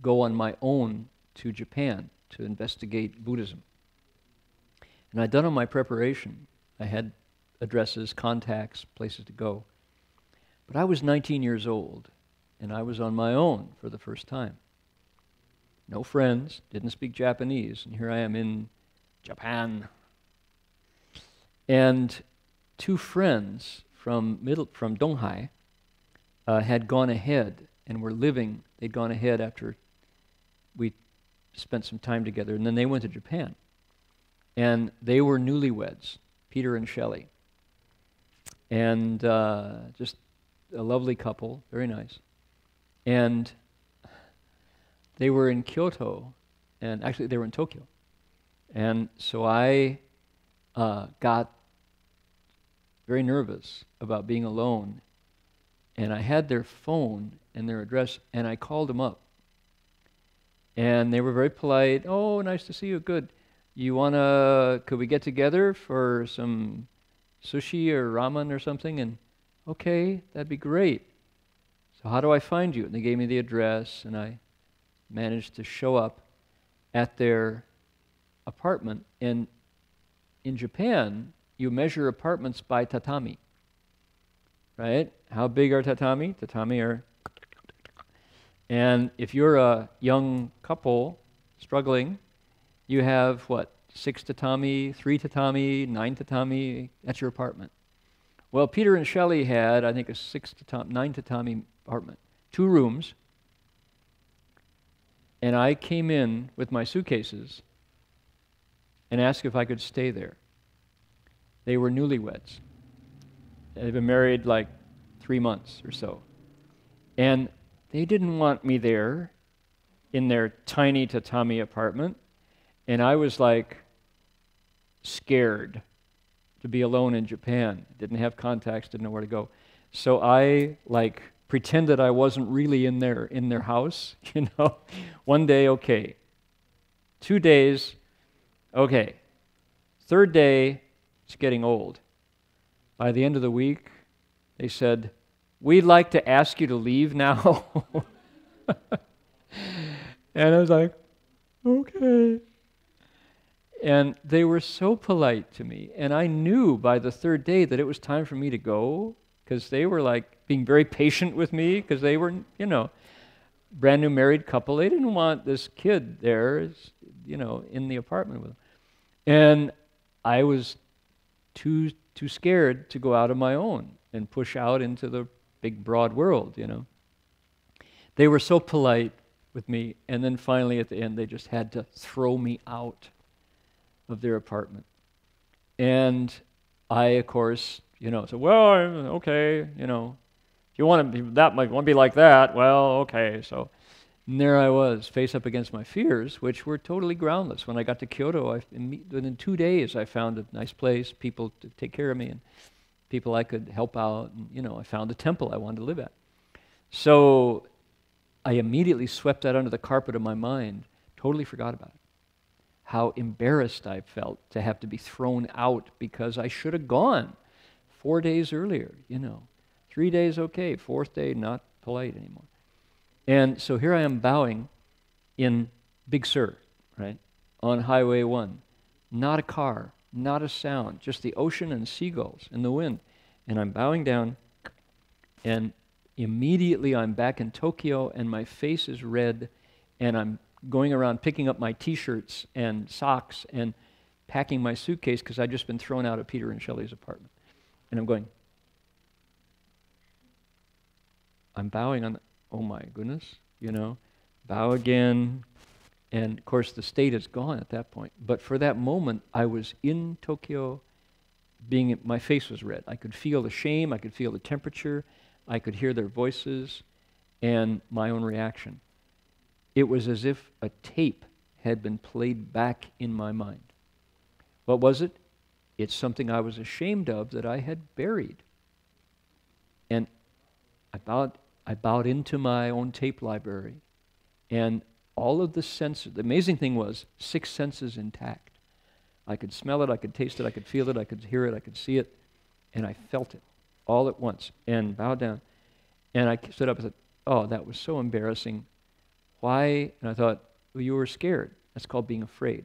go on my own to Japan to investigate Buddhism. And I'd done all my preparation. I had addresses, contacts, places to go. But I was 19 years old, and I was on my own for the first time. No friends, didn't speak Japanese, and here I am in Japan. And two friends from Donghai had gone ahead and were living. They'd gone ahead after we spent some time together, and then they went to Japan. And they were newlyweds, Peter and Shelley. And just a lovely couple, very nice. And they were in Kyoto, and actually they were in Tokyo. And so I got very nervous about being alone. And I had their phone and their address, and I called them up. And they were very polite. Oh, nice to see you. Good. Could we get together for some sushi or ramen or something? And okay, that'd be great. So how do I find you? And they gave me the address, and I managed to show up at their apartment. And in Japan, you measure apartments by tatami, right? How big are tatami? Tatami are... And if you're a young couple struggling, you have, what, 6 tatami, 3 tatami, 9 tatami, that's your apartment. Well, Peter and Shelley had, I think, a 9 tatami apartment, 2 rooms, and I came in with my suitcases and asked if I could stay there. They were newlyweds. They'd been married like 3 months or so. And they didn't want me there in their tiny tatami apartment. And I was like scared to be alone in Japan. Didn't have contacts, didn't know where to go. So I like pretended I wasn't really in their house, you know. One day, okay. 2 days, okay. 3rd day, it's getting old. By the end of the week, they said, "We'd like to ask you to leave now." And I was like, okay. And they were so polite to me. And I knew by the 3rd day that it was time for me to go, because they were like being very patient with me, because they were, you know, brand new married couple. They didn't want this kid there, you know, in the apartment with them. And I was too scared to go out on my own and push out into the big broad world, you know. They were so polite with me, and then finally at the end they just had to throw me out of their apartment. And I, of course, you know, said, well, okay, you know, if you want to be that much, want to be like that, well, okay. So and there I was, face up against my fears, which were totally groundless. When I got to Kyoto, within 2 days I found a nice place, people to take care of me, and people I could help out. And, you know, I found a temple I wanted to live at. So I immediately swept that under the carpet of my mind, totally forgot about it. How embarrassed I felt to have to be thrown out because I should have gone 4 days earlier, you know. 3 days, okay. 4th day, not polite anymore. And so here I am bowing in Big Sur, right, on Highway 1. Not a car, not a sound, just the ocean and seagulls and the wind. And I'm bowing down, and immediately I'm back in Tokyo, and my face is red, and I'm going around picking up my T-shirts and socks and packing my suitcase because I'd just been thrown out of Peter and Shelley's apartment. And I'm going, I'm bowing on the, oh my goodness, you know, bow again. And of course the state is gone at that point. But for that moment, I was in Tokyo, my face was red. I could feel the shame, I could feel the temperature, I could hear their voices and my own reaction. It was as if a tape had been played back in my mind. What was it? It's something I was ashamed of that I had buried. And I bowed into my own tape library, and all of the senses, the amazing thing was 6 senses intact. I could smell it, I could taste it, I could feel it, I could hear it, I could see it, and I felt it all at once, and bowed down. And I stood up and said, oh, that was so embarrassing. Why? And I thought, well, you were scared. That's called being afraid.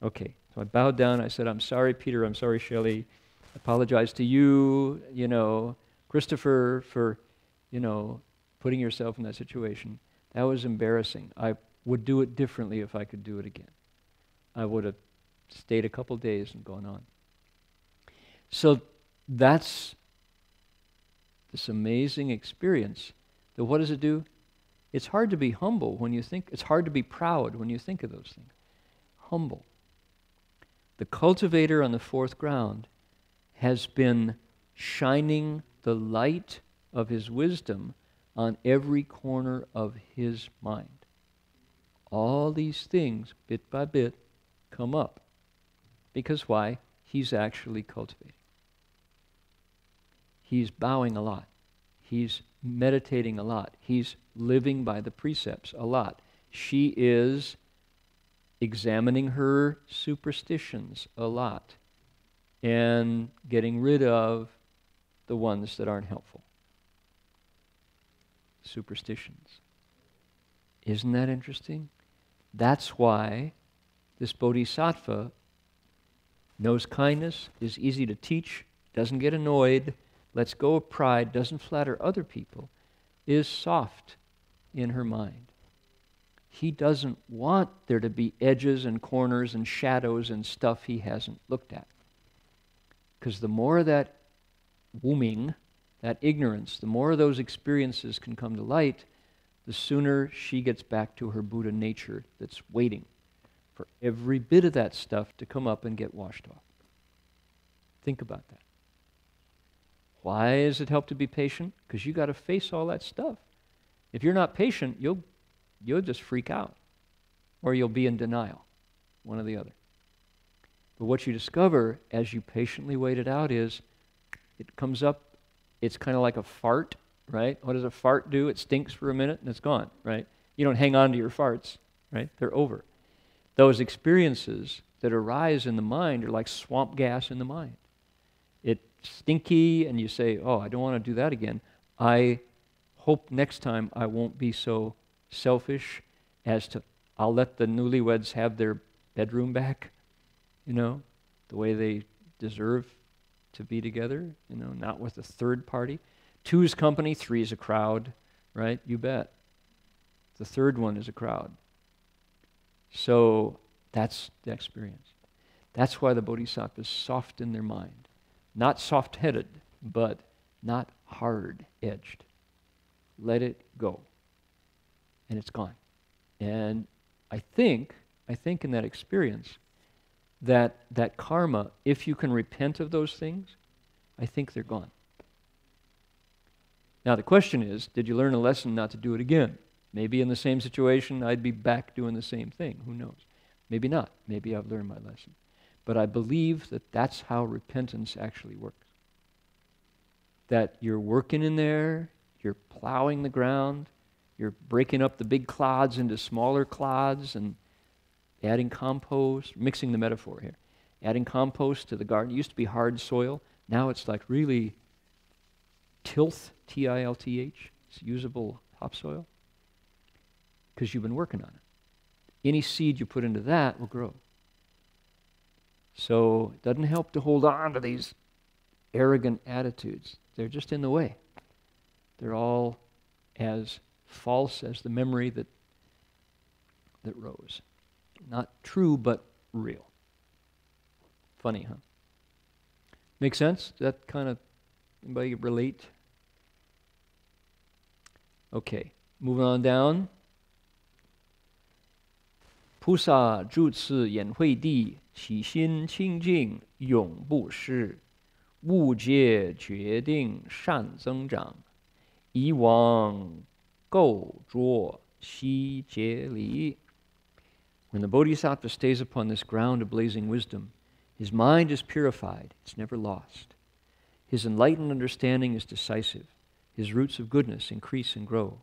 Okay, So I bowed down. I said, I'm sorry, Peter. I'm sorry, Shelley. I apologize to you, Christopher, for, putting yourself in that situation. That was embarrassing. I would do it differently if I could do it again. I would have stayed a couple days and gone on. So that's this amazing experience. That what does it do? It's hard to be humble when you think, it's hard to be proud when you think of those things. Humble. The cultivator on the fourth ground has been shining the light of his wisdom on every corner of his mind. All these things, bit by bit, come up. Because why? He's actually cultivating. He's bowing a lot. He's meditating a lot. He's living by the precepts a lot. She is examining her superstitions a lot and getting rid of the ones that aren't helpful. Superstitions. Isn't that interesting? That's why this bodhisattva knows kindness, is easy to teach, doesn't get annoyed, lets go of pride, doesn't flatter other people, is soft in her mind. He doesn't want there to be edges and corners and shadows and stuff he hasn't looked at. Because the more of that wombing, that ignorance, the more of those experiences can come to light, the sooner she gets back to her Buddha nature that's waiting for every bit of that stuff to come up and get washed off. Think about that. Why does it help to be patient? Because you got to face all that stuff. If you're not patient, you'll just freak out, or you'll be in denial, one or the other. But what you discover as you patiently wait it out is, it comes up, it's kind of like a fart, right? What does a fart do? It stinks for a minute and it's gone, right? You don't hang on to your farts, right? They're over. Those experiences that arise in the mind are like swamp gas in the mind. It's stinky and you say, oh, I don't want to do that again. I hope next time I won't be so selfish as to, I'll let the newlyweds have their bedroom back, the way they deserve to be together, not with a third party. 2 is company, 3 is a crowd, right? You bet. The third one is a crowd. So that's the experience. That's why the bodhisattvas soften their mind. Not soft-headed, but not hard-edged. Let it go. And it's gone. And I think in that experience, that karma, if you can repent of those things, I think they're gone. Now the question is, did you learn a lesson not to do it again? Maybe in the same situation, I'd be back doing the same thing. Who knows? Maybe not. Maybe I've learned my lesson. But I believe that that's how repentance actually works. That you're working in there, you're plowing the ground, you're breaking up the big clods into smaller clods and adding compost, mixing the metaphor here. Adding compost to the garden. It used to be hard soil. Now it's like really tilth, T-I-L-T-H. It's usable topsoil. Because you've been working on it. Any seed you put into that will grow. So it doesn't help to hold on to these arrogant attitudes. They're just in the way. They're all as false as the memory that rose. Not true, but real. Funny, huh? Make sense? Does that kind of, anybody relate? Okay, moving on down. 菩萨住次眼慧地，起心清净，永不失。悟界决定善增长，以往垢浊悉皆离。When the Bodhisattva stays upon this ground of blazing wisdom, his mind is purified, it's never lost. His enlightened understanding is decisive. His roots of goodness increase and grow.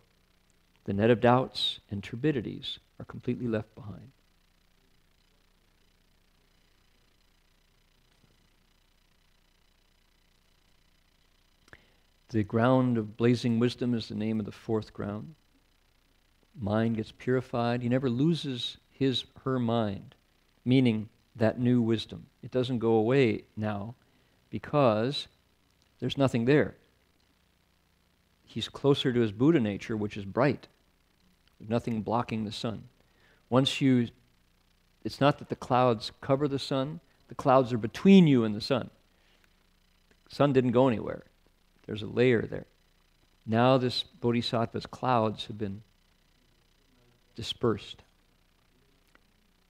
The net of doubts and turbidities are completely left behind. The ground of blazing wisdom is the name of the fourth ground. Mind gets purified. He never loses her mind, meaning that new wisdom. It doesn't go away now because there's nothing there. He's closer to his Buddha nature, which is bright. There's nothing blocking the sun. It's not that the clouds cover the sun, the clouds are between you and the sun. The sun didn't go anywhere. There's a layer there. Now this Bodhisattva's clouds have been dispersed.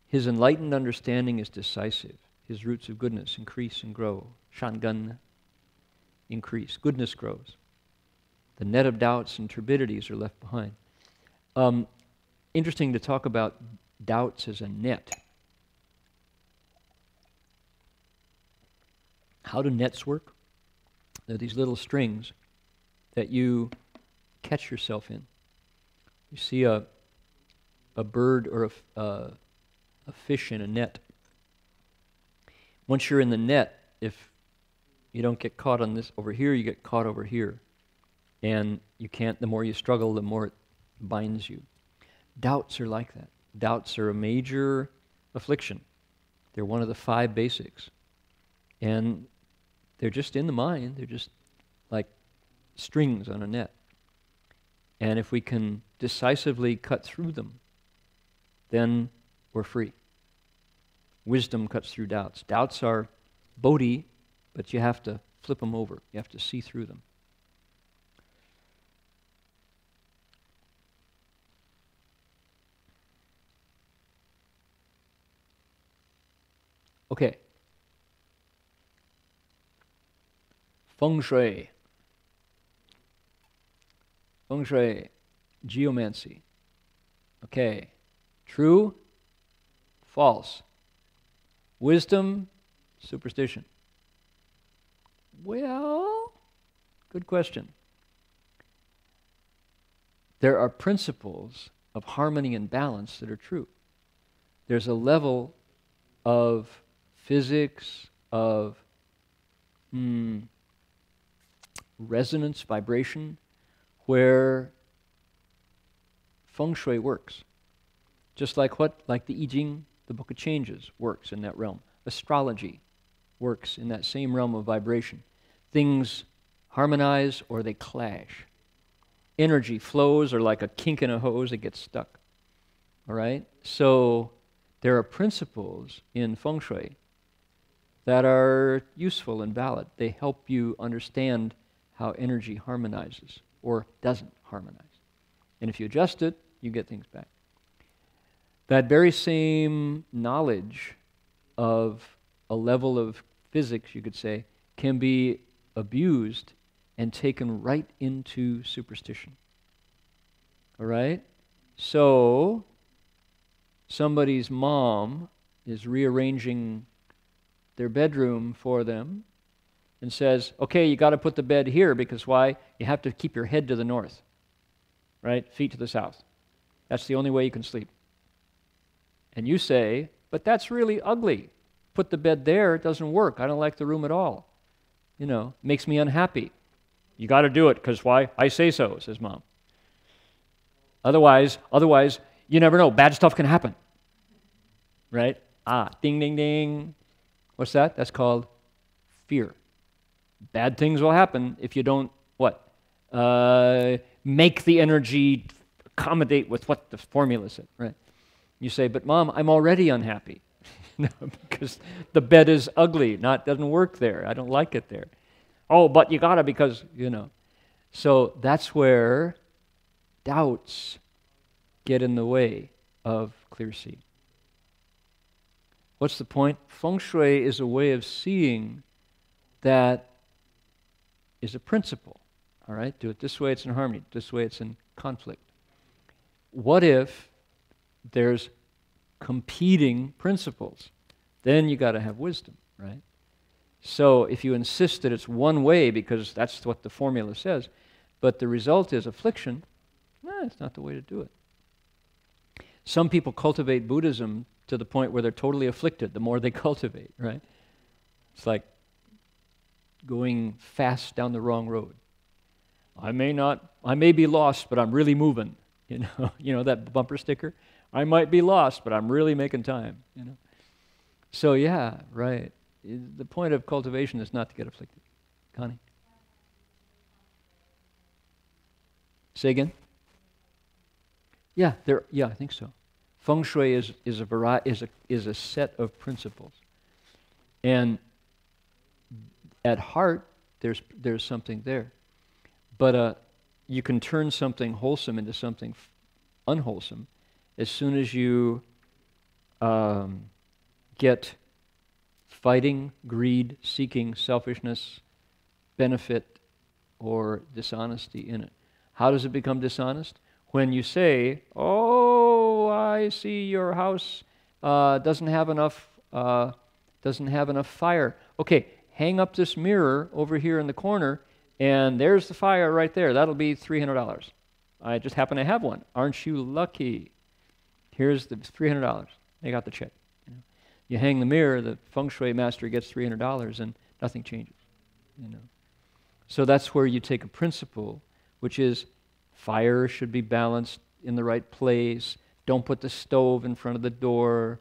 His enlightened understanding is decisive. His roots of goodness increase and grow. Shangan increase. Goodness grows. The net of doubts and turbidities are left behind. Interesting to talk about doubts as a net. How do nets work? They're these little strings that you catch yourself in. You see a bird or a fish in a net. Once you're in the net, if you don't get caught on this over here, you get caught over here. And you can't, the more you struggle, the more it binds you. Doubts are like that. Doubts are a major affliction. They're one of the 5 basics. And they're just in the mind. They're just like strings on a net. And if we can decisively cut through them, then we're free. Wisdom cuts through doubts. Doubts are bodhi, but you have to flip them over. You have to see through them. Okay. Feng Shui. Feng Shui. Geomancy. Okay. True? False. Wisdom? Superstition. Well, good question. There are principles of harmony and balance that are true. There's a level of physics, of resonance, vibration, where Feng Shui works. Just like what? Like the I Ching, the Book of Changes, works in that realm. Astrology works in that same realm of vibration. Things harmonize or they clash. Energy flows or like a kink in a hose, it gets stuck. All right? So there are principles in Feng Shui that are useful and valid. They help you understand how energy harmonizes or doesn't harmonize. And if you adjust it, you get things back. That very same knowledge of a level of physics, you could say, can be abused and taken right into superstition. All right? So, somebody's mom is rearranging their bedroom for them and says, okay, you got to put the bed here because why? You have to keep your head to the north, right? Feet to the south. That's the only way you can sleep. And you say, but that's really ugly. Put the bed there, it doesn't work. I don't like the room at all. You know, makes me unhappy. You got to do it because why? I say so, says mom. Otherwise, you never know. Bad stuff can happen. Right? Ding, ding, ding. What's that? That's called fear. Bad things will happen if you don't, what? Make the energy accommodate with what the formula said, right? You say, but mom, I'm already unhappy. No, because the bed is ugly. Doesn't work there. I don't like it there. Oh, but you gotta because, you know. So that's where doubts get in the way of clear seeing. What's the point? Feng Shui is a way of seeing that is a principle. All right? Do it this way, it's in harmony. This way, it's in conflict. What if there's competing principles? Then you got to have wisdom, right? So if you insist that it's one way because that's what the formula says, but the result is affliction, it's not the way to do it. Some people cultivate Buddhism to the point where they're totally afflicted the more they cultivate, right? It's like going fast down the wrong road. I may be lost, but I'm really moving. You know that bumper sticker? I might be lost, but I'm really making time, you know. So yeah, right. The point of cultivation is not to get afflicted. Connie? Say again? Yeah, yeah, I think so. Feng Shui is a set of principles. And at heart, there's something there. But you can turn something wholesome into something unwholesome as soon as you get fighting, greed, seeking, selfishness, benefit, or dishonesty in it. How does it become dishonest? When you say, "Oh, I see your house doesn't have enough fire." Okay, hang up this mirror over here in the corner, and there's the fire right there. That'll be $300. I just happen to have one. Aren't you lucky? Here's the $300. They got the check. You hang the mirror, the feng shui master gets $300, and nothing changes. So that's where you take a principle, which is fire should be balanced in the right place. Don't put the stove in front of the door,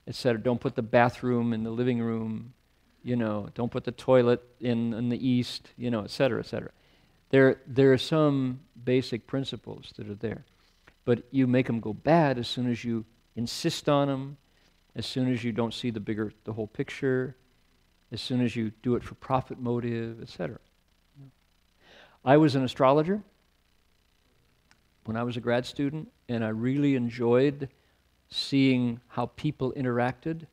etc. Don't put the bathroom in the living room, Don't put the toilet in the east, etc., etc. There are some basic principles that are there, but you make them go bad as soon as you insist on them, as soon as you don't see the whole picture, as soon as you do it for profit motive, etc. I was an astrologer when I was a grad student, and I really enjoyed seeing how people interacted,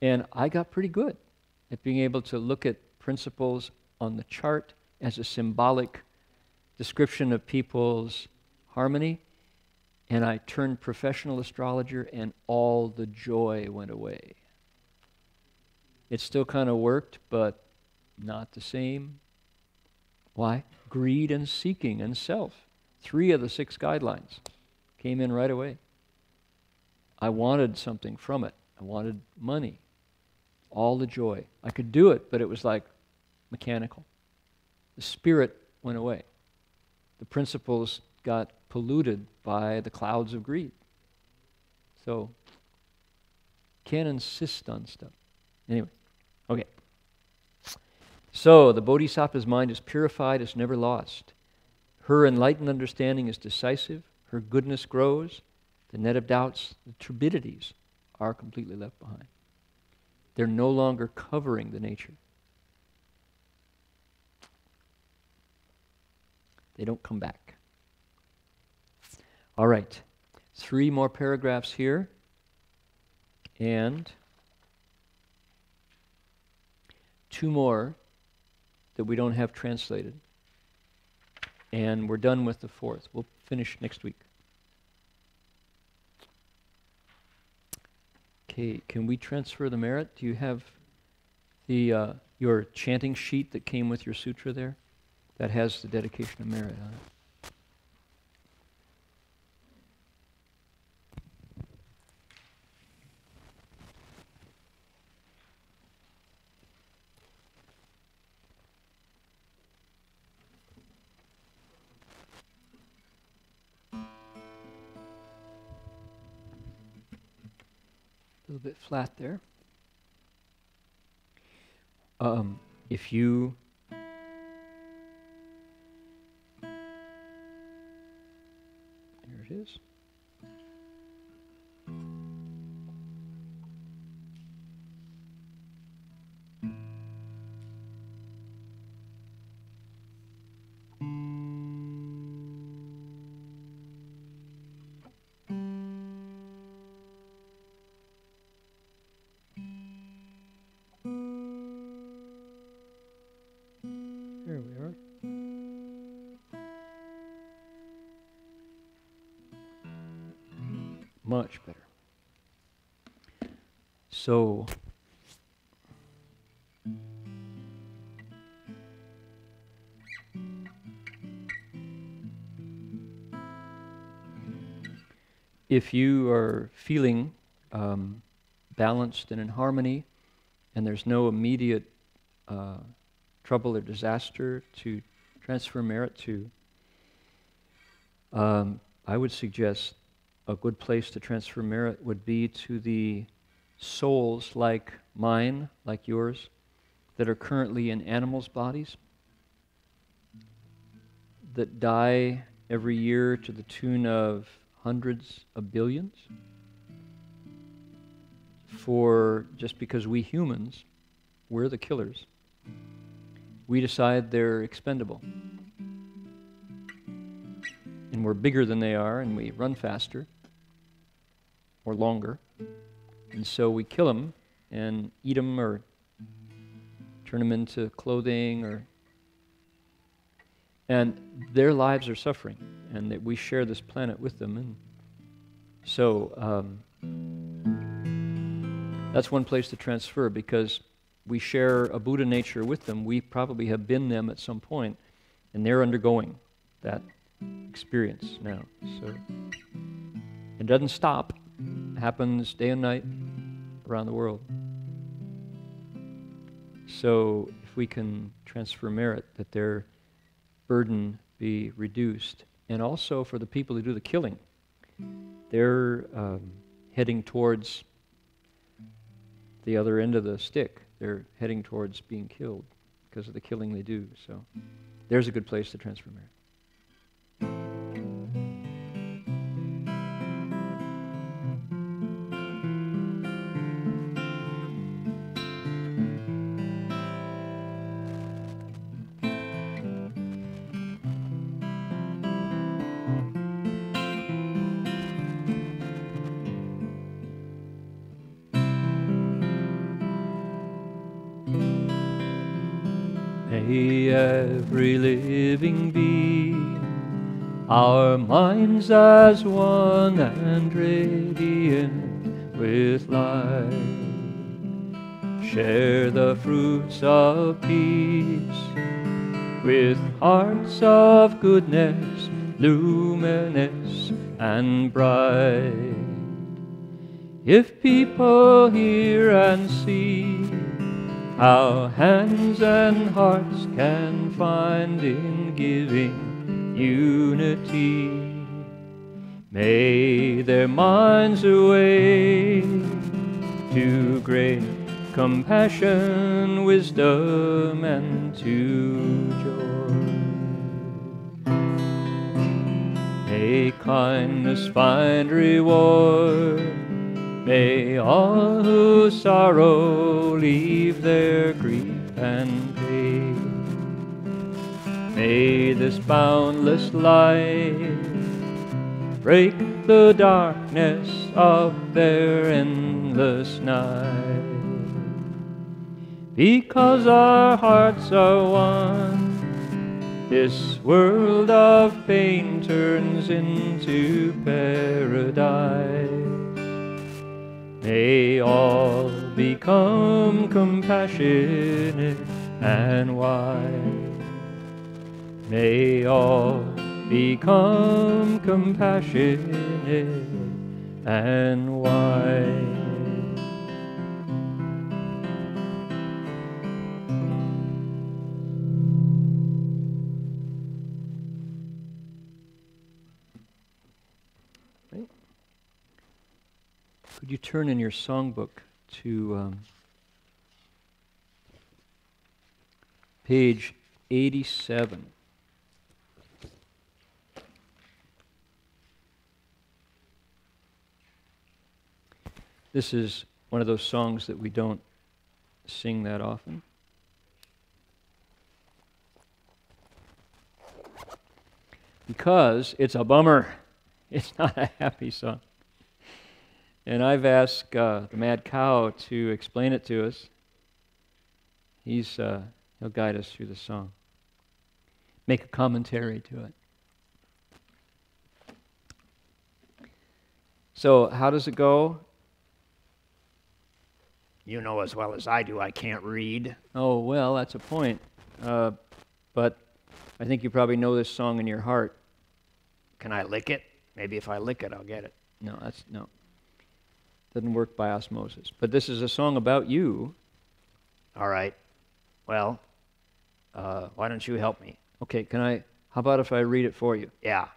and I got pretty good at being able to look at principles on the chart as a symbolic description of people's harmony, and I turned professional astrologer, and all the joy went away. It still kind of worked, but not the same. Why? Greed and seeking and self. 3 of the 6 guidelines came in right away. I wanted something from it. I wanted money. All the joy. I could do it, but it was like mechanical. The spirit went away. The principles got polluted by the clouds of greed. So, can't insist on stuff. Anyway, okay. So, the Bodhisattva's mind is purified, it's never lost. Her enlightened understanding is decisive, her goodness grows, the net of doubts, the turbidities are completely left behind. They're no longer covering the nature. They don't come back. All right, 3 more paragraphs here, and 2 more that we don't have translated. And we're done with the 4th. We'll finish next week. Okay, can we transfer the merit? Do you have your chanting sheet that came with your sutra there? That has the dedication of merit on it. A little bit flat there. If you there it is. There we are. Much better. So, if you are feeling balanced and in harmony, and there's no immediate trouble or disaster to transfer merit to, I would suggest a good place to transfer merit would be to the souls like mine, like yours, that are currently in animals' bodies, that die every year to the tune of hundreds of billions, for just because we humans, we're the killers. We decide they're expendable. And we're bigger than they are, and we run faster or longer. And so we kill them and eat them or turn them into clothing, and their lives are suffering, and that we share this planet with them. And so that's one place to transfer, because we share a Buddha nature with them. We probably have been them at some point, and they're undergoing that experience now. So it doesn't stop. It happens day and night around the world. So if we can transfer merit, that their burden be reduced. And also for the people who do the killing, they're heading towards the other end of the stick. They're heading towards being killed because of the killing they do. So there's a good place to transfer merit. May every living being, our minds as one and radiant with light, share the fruits of peace with hearts of goodness, luminous and bright. If people hear and see how hands and hearts can find in giving unity, may their minds awake to great compassion, wisdom, and to joy. May kindness find reward. May all who sorrow leave their grief and pain. May this boundless light break the darkness of their endless night. Because our hearts are one, this world of pain turns into paradise. May all become compassionate and wise. May all become compassionate and wise. Could you turn in your songbook to page 87? This is one of those songs that we don't sing that often. Because it's a bummer. It's not a happy song. And I've asked the Mad Cow to explain it to us. He'll guide us through the song. Make a commentary to it. So, how does it go? You know as well as I do, I can't read. Oh, well, that's a point. But I think you probably know this song in your heart. Can I lick it? Maybe if I lick it, I'll get it. No. Doesn't work by osmosis. But this is a song about you. All right. Well, why don't you help me? Okay, how about if I read it for you? Yeah.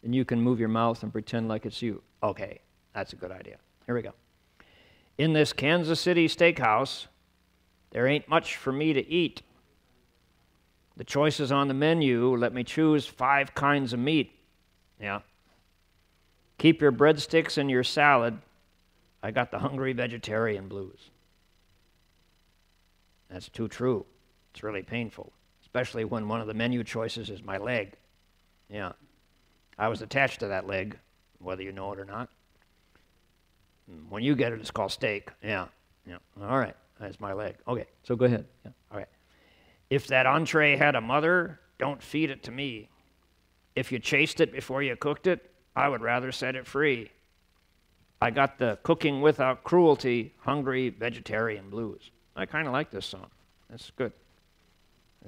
And you can move your mouth and pretend like it's you. Okay, that's a good idea. Here we go. In this Kansas City steakhouse, there ain't much for me to eat. The choices on the menu let me choose 5 kinds of meat. Yeah. Keep your breadsticks and your salad. I got the hungry vegetarian blues. That's too true. It's really painful, especially when one of the menu choices is my leg. Yeah. I was attached to that leg, whether you know it or not. When you get it, it's called steak. Yeah. Yeah. All right. That's my leg. Okay. So go ahead. Yeah. All right. If that entree had a mother, don't feed it to me. If you chased it before you cooked it, I would rather set it free. I got the cooking without cruelty, hungry vegetarian blues. I kind of like this song. That's good.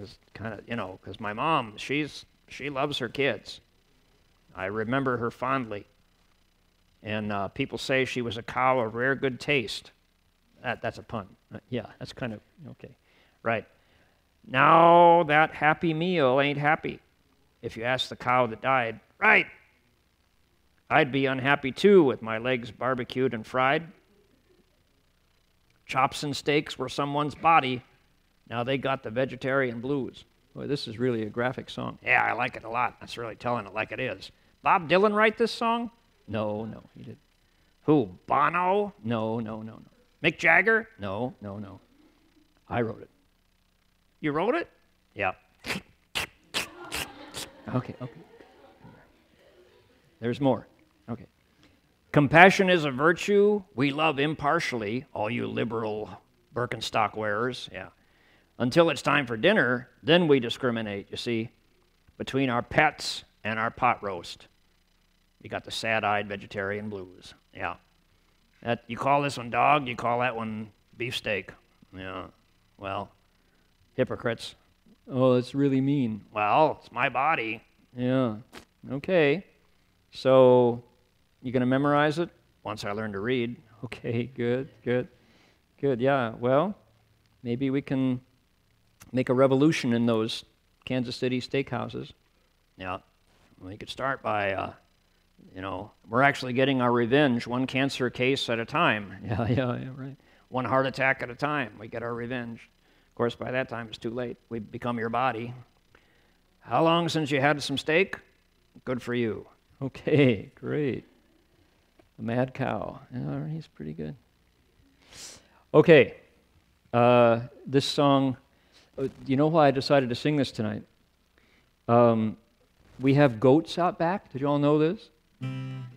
It's kind of, because my mom, she loves her kids. I remember her fondly. And people say she was a cow of rare good taste. That's a pun. Yeah, that's kind of, okay. Right. Now that happy meal ain't happy. If you ask the cow that died, right, I'd be unhappy too with my legs barbecued and fried. Chops and steaks were someone's body. Now they got the vegetarian blues. Boy, this is really a graphic song. Yeah, I like it a lot. That's really telling it like it is. Bob Dylan write this song? No, he didn't. Who, Bono? No. Mick Jagger? No. I wrote it. You wrote it? Yeah. Okay. There's more. Okay. Compassion is a virtue we love impartially, all you liberal Birkenstock wearers. Yeah. Until it's time for dinner, then we discriminate, you see, between our pets and our pot roast. You got the sad-eyed vegetarian blues. Yeah. You call this one dog, you call that one beefsteak. Yeah. Well, hypocrites. Oh, that's really mean. Well, it's my body. Yeah. Okay. So, you going to memorize it? Once I learn to read. Okay, good. Yeah, well, maybe we can make a revolution in those Kansas City steakhouses. Yeah. We could start by, we're actually getting our revenge, one cancer case at a time. Yeah, right. One heart attack at a time. We get our revenge. Of course, by that time, it's too late. We become your body. How long since you had some steak? Good for you. Okay, great. The mad cow. Yeah, he's pretty good. Okay. This song, you know why I decided to sing this tonight? We have goats out back. Did you all know this?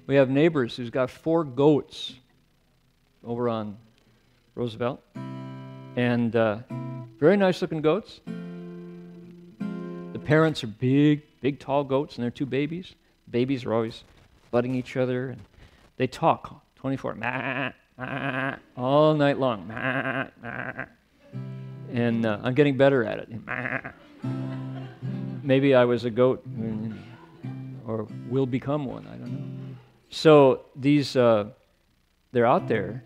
We have neighbors who's got 4 goats over on Roosevelt. And very nice looking goats. The parents are big, tall goats, and they're 2 babies. Babies are always butting each other, and they talk 24, all night long. And I'm getting better at it. Maybe I was a goat, or will become one, I don't know. So these, they're out there,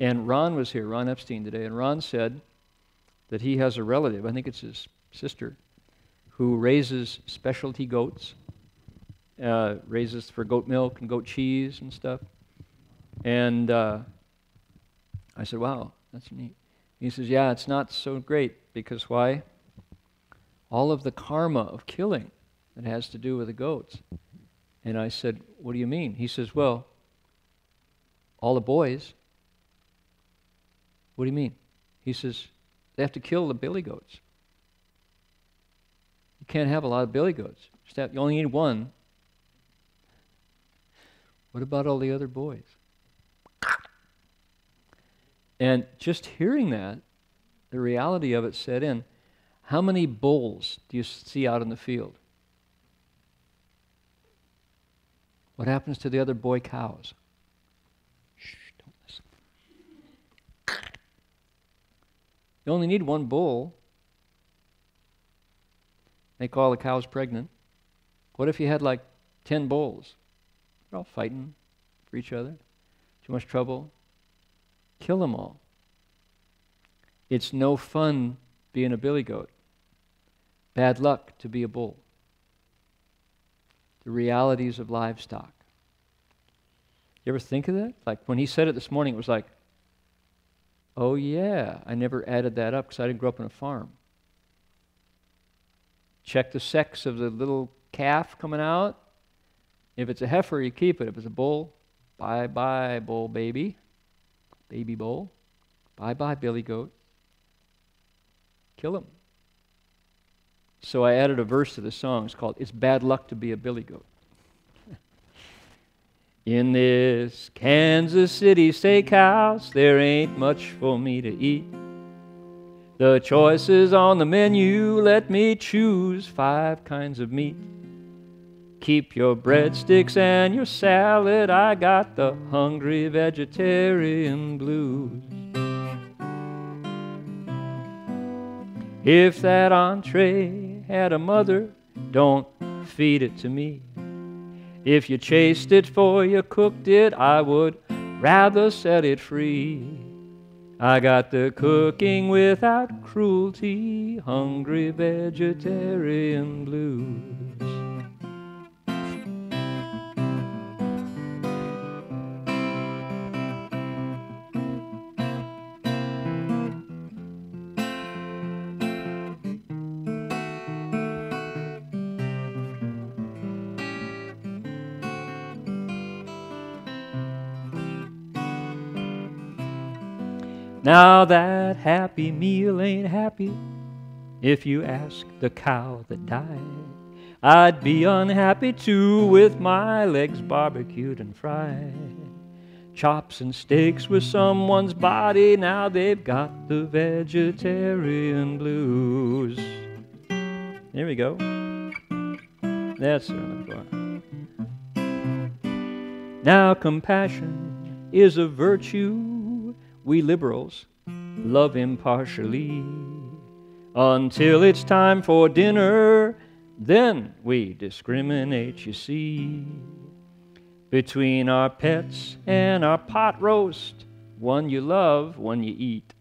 and Ron was here, Ron Epstein today, and Ron said that he has a relative, I think it's his sister, who raises specialty goats, raises for goat milk and goat cheese and stuff. And I said, wow, that's neat. He says, yeah, it's not so great, because why? All of the karma of killing that has to do with the goats. And I said, what do you mean? He says, well, all the boys. What do you mean? He says, they have to kill the billy goats. You can't have a lot of billy goats. You only need one. What about all the other boys? And just hearing that, the reality of it set in. How many bulls do you see out in the field? What happens to the other boy cows? Shh, don't listen. You only need one bull. Make all the cows pregnant. What if you had like 10 bulls? They're all fighting for each other. Too much trouble. Kill them all. It's no fun being a billy goat. Bad luck to be a bull. The realities of livestock. You ever think of that? Like when he said it this morning, it was like, oh yeah, I never added that up because I didn't grow up on a farm. Check the sex of the little calf coming out. If it's a heifer, you keep it. If it's a bull, bye-bye, bull baby. Baby bull. Bye-bye, billy goat. Kill him. So I added a verse to the song. It's called, It's Bad Luck to Be a Billy Goat. In this Kansas City steakhouse, there ain't much for me to eat. The choices on the menu let me choose 5 kinds of meat. Keep your breadsticks and your salad, I got the hungry vegetarian blues. If that entree had a mother, don't feed it to me. If you chased it before you cooked it, I would rather set it free. I got the cooking without cruelty, hungry vegetarian blues. Now that happy meal ain't happy if you ask the cow that died. I'd be unhappy too with my legs barbecued and fried. Chops and steaks with someone's body, now they've got the vegetarian blues. There we go. That's on the bar. Now compassion is a virtue we liberals love impartially. Until it's time for dinner, then we discriminate, you see. Between our pets and our pot roast, one you love, one you eat,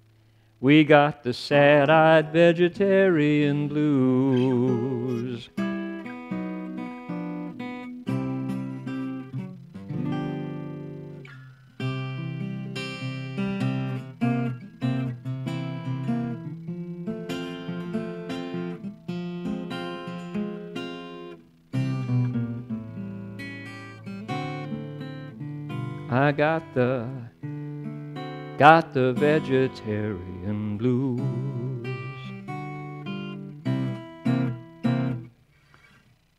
we got the sad-eyed vegetarian blues. I got the vegetarian blues.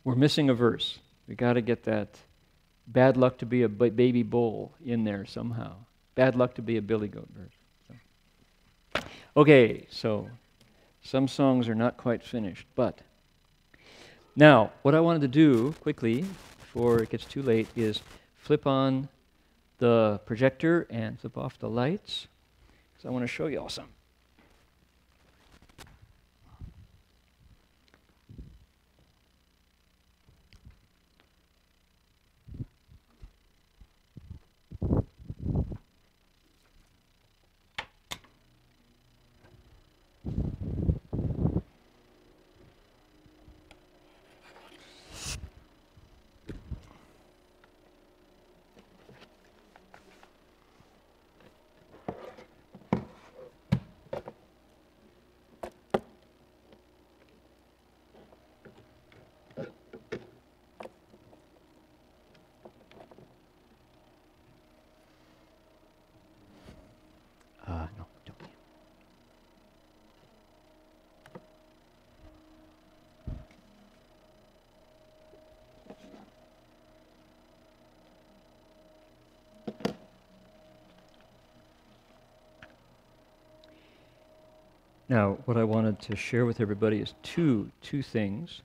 We're missing a verse. We got to get that bad luck to be a baby bull in there somehow. Bad luck to be a billy goat verse. So. Okay, so some songs are not quite finished, but now what I wanted to do quickly before it gets too late is flip on the projector and flip off the lights, because I want to show you all something. No, don't. Now, what I wanted to share with everybody is two things.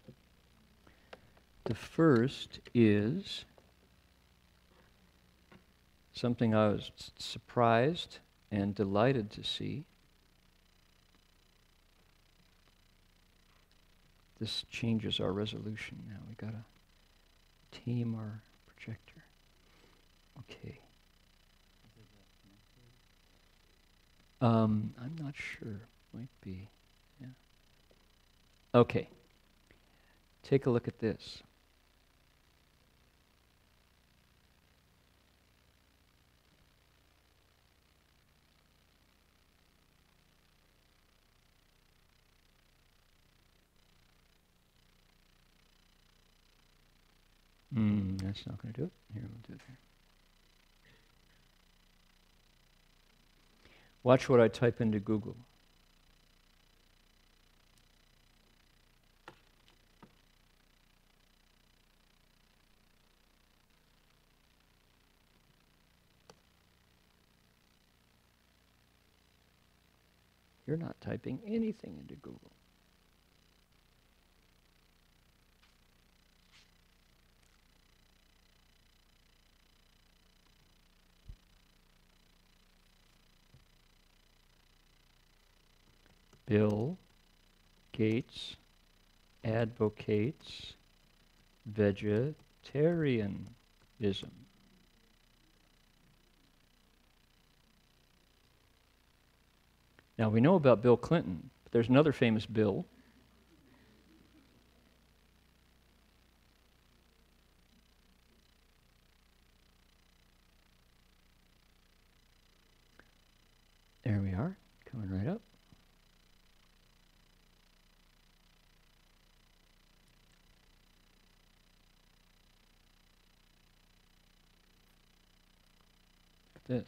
The first is something I was surprised and delighted to see. This changes our resolution now. We gotta tame our projector. Okay. I'm not sure. Might be. Yeah. Okay. Take a look at this. That's not going to do it. Here, we'll do it here. Watch what I type into Google. You're not typing anything into Google. Bill Gates advocates vegetarianism. Now, we know about Bill Clinton, but there's another famous Bill. There we are, coming right up. Look at this.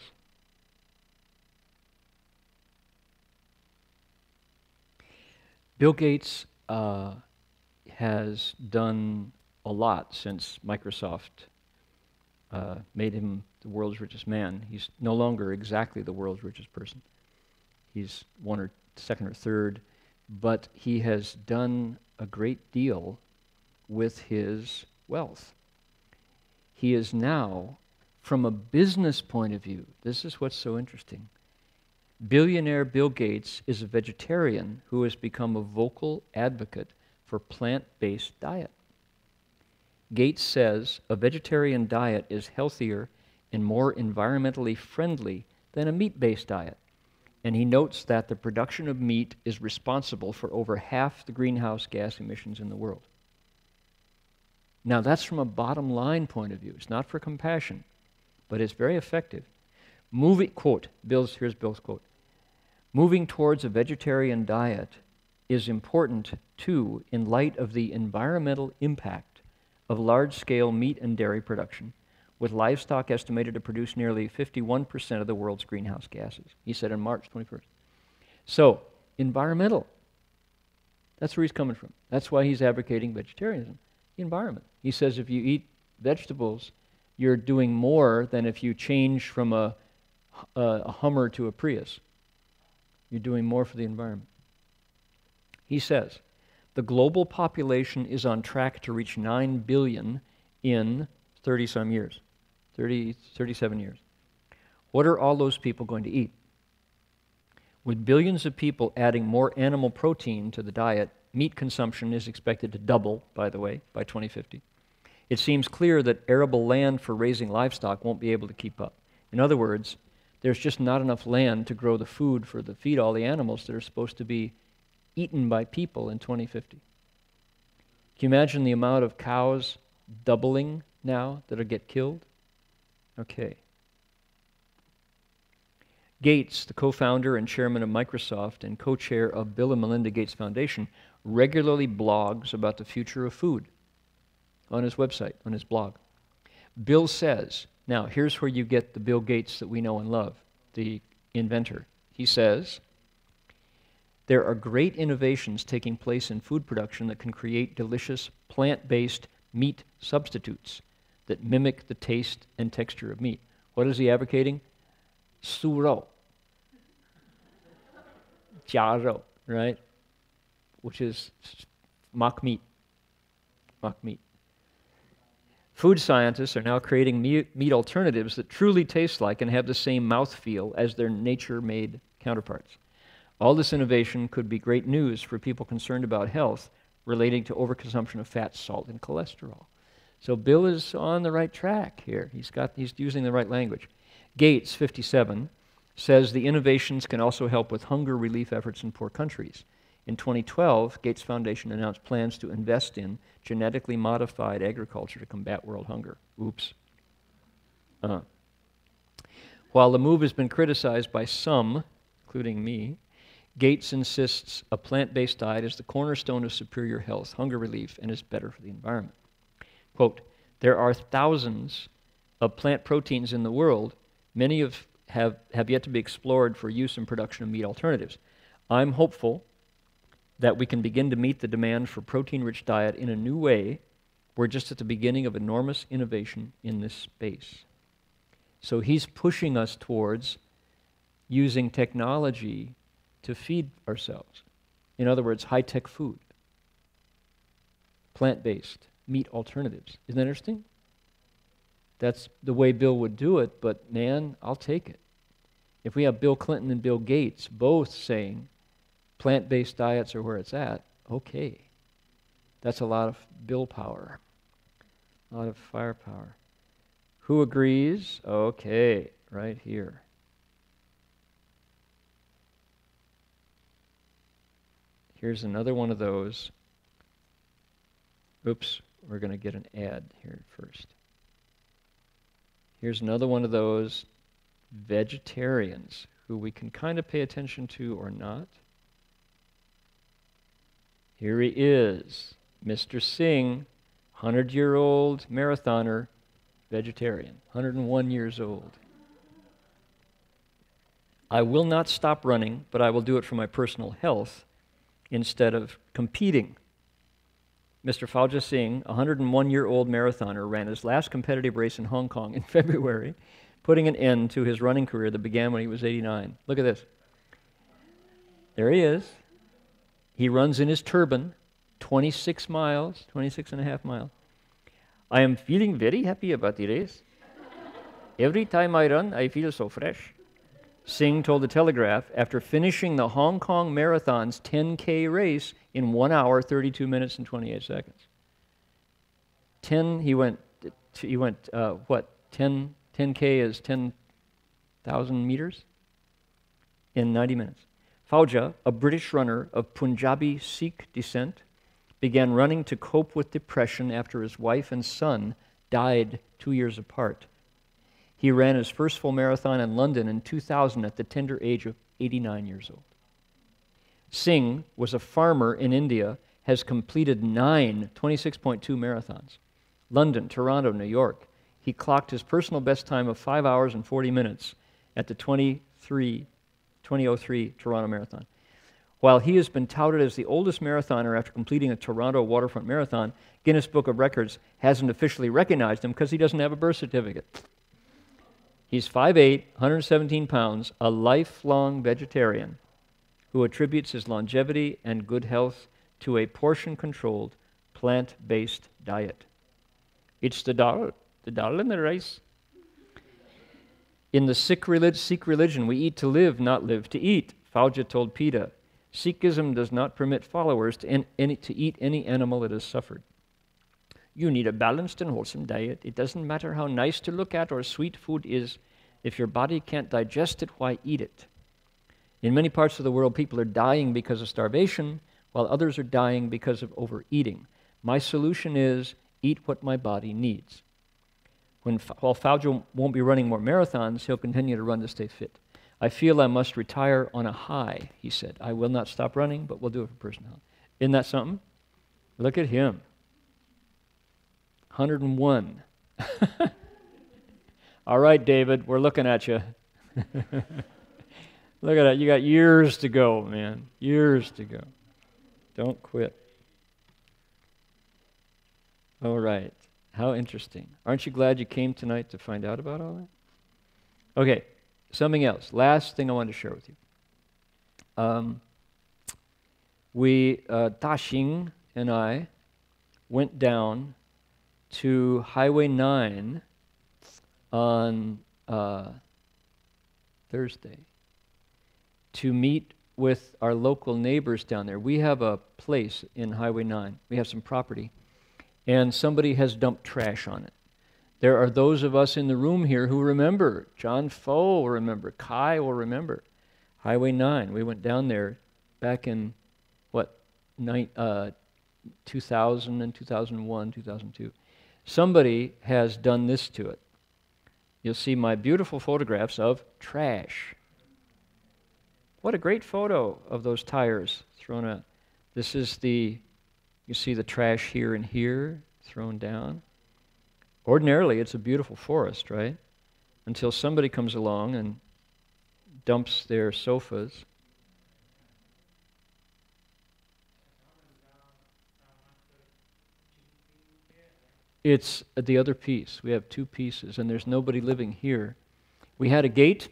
Bill Gates has done a lot since Microsoft made him the world's richest man. He's no longer exactly the world's richest person. He's one or second or third, but he has done a great deal with his wealth. He is now, from a business point of view, this is what's so interesting. Billionaire Bill Gates is a vegetarian who has become a vocal advocate for plant-based diet. Gates says a vegetarian diet is healthier and more environmentally friendly than a meat-based diet. And he notes that the production of meat is responsible for over half the greenhouse gas emissions in the world. Now that's from a bottom line point of view. It's not for compassion, but it's very effective. Here's Bill's quote. Moving towards a vegetarian diet is important, too, in light of the environmental impact of large-scale meat and dairy production, with livestock estimated to produce nearly 51% of the world's greenhouse gases, he said on March 21st. So, environmental. That's where he's coming from. That's why he's advocating vegetarianism. The environment. He says if you eat vegetables, you're doing more than if you change from a Hummer to a Prius. You're doing more for the environment. He says, the global population is on track to reach 9 billion in 30-some years, 37 years. What are all those people going to eat? With billions of people adding more animal protein to the diet, meat consumption is expected to double, by the way, by 2050. It seems clear that arable land for raising livestock won't be able to keep up. In other words, there's just not enough land to grow the food to feed all the animals that are supposed to be eaten by people in 2050. Can you imagine the amount of cows doubling now that'll get killed? Okay. Gates, the co-founder and chairman of Microsoft and co-chair of Bill and Melinda Gates Foundation, regularly blogs about the future of food on his website, on his blog. Bill says, now here's where you get the Bill Gates that we know and love, the inventor. He says, there are great innovations taking place in food production that can create delicious plant-based meat substitutes that mimic the taste and texture of meat. What is he advocating? Suro. Jiarou, right? Which is mock meat. Mock meat. Food scientists are now creating meat alternatives that truly taste like and have the same mouthfeel as their nature-made counterparts. All this innovation could be great news for people concerned about health relating to overconsumption of fat, salt, and cholesterol. So Bill is on the right track here. He's using the right language. Gates, 57, says the innovations can also help with hunger relief efforts in poor countries. In 2012, Gates Foundation announced plans to invest in genetically modified agriculture to combat world hunger. Oops. While the move has been criticized by some, including me, Gates insists a plant-based diet is the cornerstone of superior health, hunger relief, and is better for the environment. Quote, There are thousands of plant proteins in the world. Many have yet to be explored for use in production of meat alternatives. I'm hopeful that we can begin to meet the demand for protein-rich diet in a new way. We're just at the beginning of enormous innovation in this space. So he's pushing us towards using technology to feed ourselves. In other words, high-tech food, plant-based, meat alternatives. Isn't that interesting? That's the way Bill would do it, but man, I'll take it. If we have Bill Clinton and Bill Gates both saying plant-based diets are where it's at, okay. That's a lot of Bill power, a lot of firepower. Who agrees? Okay, right here. Here's another one of those. Oops, we're going to get an ad here first. Here's another one of those vegetarians who we can kind of pay attention to or not. Here he is, Mr. Singh, 100-year-old marathoner, vegetarian, 101 years old. I will not stop running, but I will do it for my personal health instead of competing. Mr. Fauja Singh, a 101-year-old marathoner, ran his last competitive race in Hong Kong in February, putting an end to his running career that began when he was 89. Look at this. There he is. He runs in his turban, 26 miles, 26 and a half miles. I am feeling very happy about the race. Every time I run, I feel so fresh. Singh told the Telegraph after finishing the Hong Kong Marathon's 10K race in 1 hour, 32 minutes, and 28 seconds. 10K is 10,000 meters in 90 minutes. Fauja, a British runner of Punjabi Sikh descent, began running to cope with depression after his wife and son died 2 years apart. He ran his first full marathon in London in 2000 at the tender age of 89 years old. Singh was a farmer in India, has completed 9 26.2 marathons. London, Toronto, New York. He clocked his personal best time of 5 hours and 40 minutes at the 2003 Toronto Marathon. While he has been touted as the oldest marathoner after completing a Toronto waterfront marathon, Guinness Book of Records hasn't officially recognized him because he doesn't have a birth certificate. He's 5'8", 117 pounds, a lifelong vegetarian who attributes his longevity and good health to a portion-controlled, plant-based diet. It's the dal and the rice. In the Sikh religion, we eat to live, not live to eat. Fauja told PETA, Sikhism does not permit followers to eat any animal that has suffered. You need a balanced and wholesome diet. It doesn't matter how nice to look at or sweet food is. If your body can't digest it, why eat it? In many parts of the world, people are dying because of starvation, while others are dying because of overeating. My solution is eat what my body needs. While Fauja won't be running more marathons, he'll continue to run to stay fit. I feel I must retire on a high, he said. I will not stop running, but we'll do it for personal health. Isn't that something? Look at him. 101. All right, David, we're looking at you. Look at that. You got years to go, man. Years to go. Don't quit. All right. How interesting. Aren't you glad you came tonight to find out about all that? Okay. Something else. Last thing I wanted to share with you. Da Xing and I went down to Highway 9 on Thursday to meet with our local neighbors down there. We have a place in Highway 9. We have some property, and somebody has dumped trash on it. There are those of us in the room here who remember. John Foe will remember. Kai will remember. Highway 9. We went down there back in, 2000 and 2001, 2002. Somebody has done this to it. You'll see my beautiful photographs of trash. What a great photo of those tires thrown out. This is you see the trash here and here thrown down. Ordinarily, it's a beautiful forest, right? Until somebody comes along and dumps their sofas. It's the other piece. We have two pieces, and there's nobody living here. We had a gate,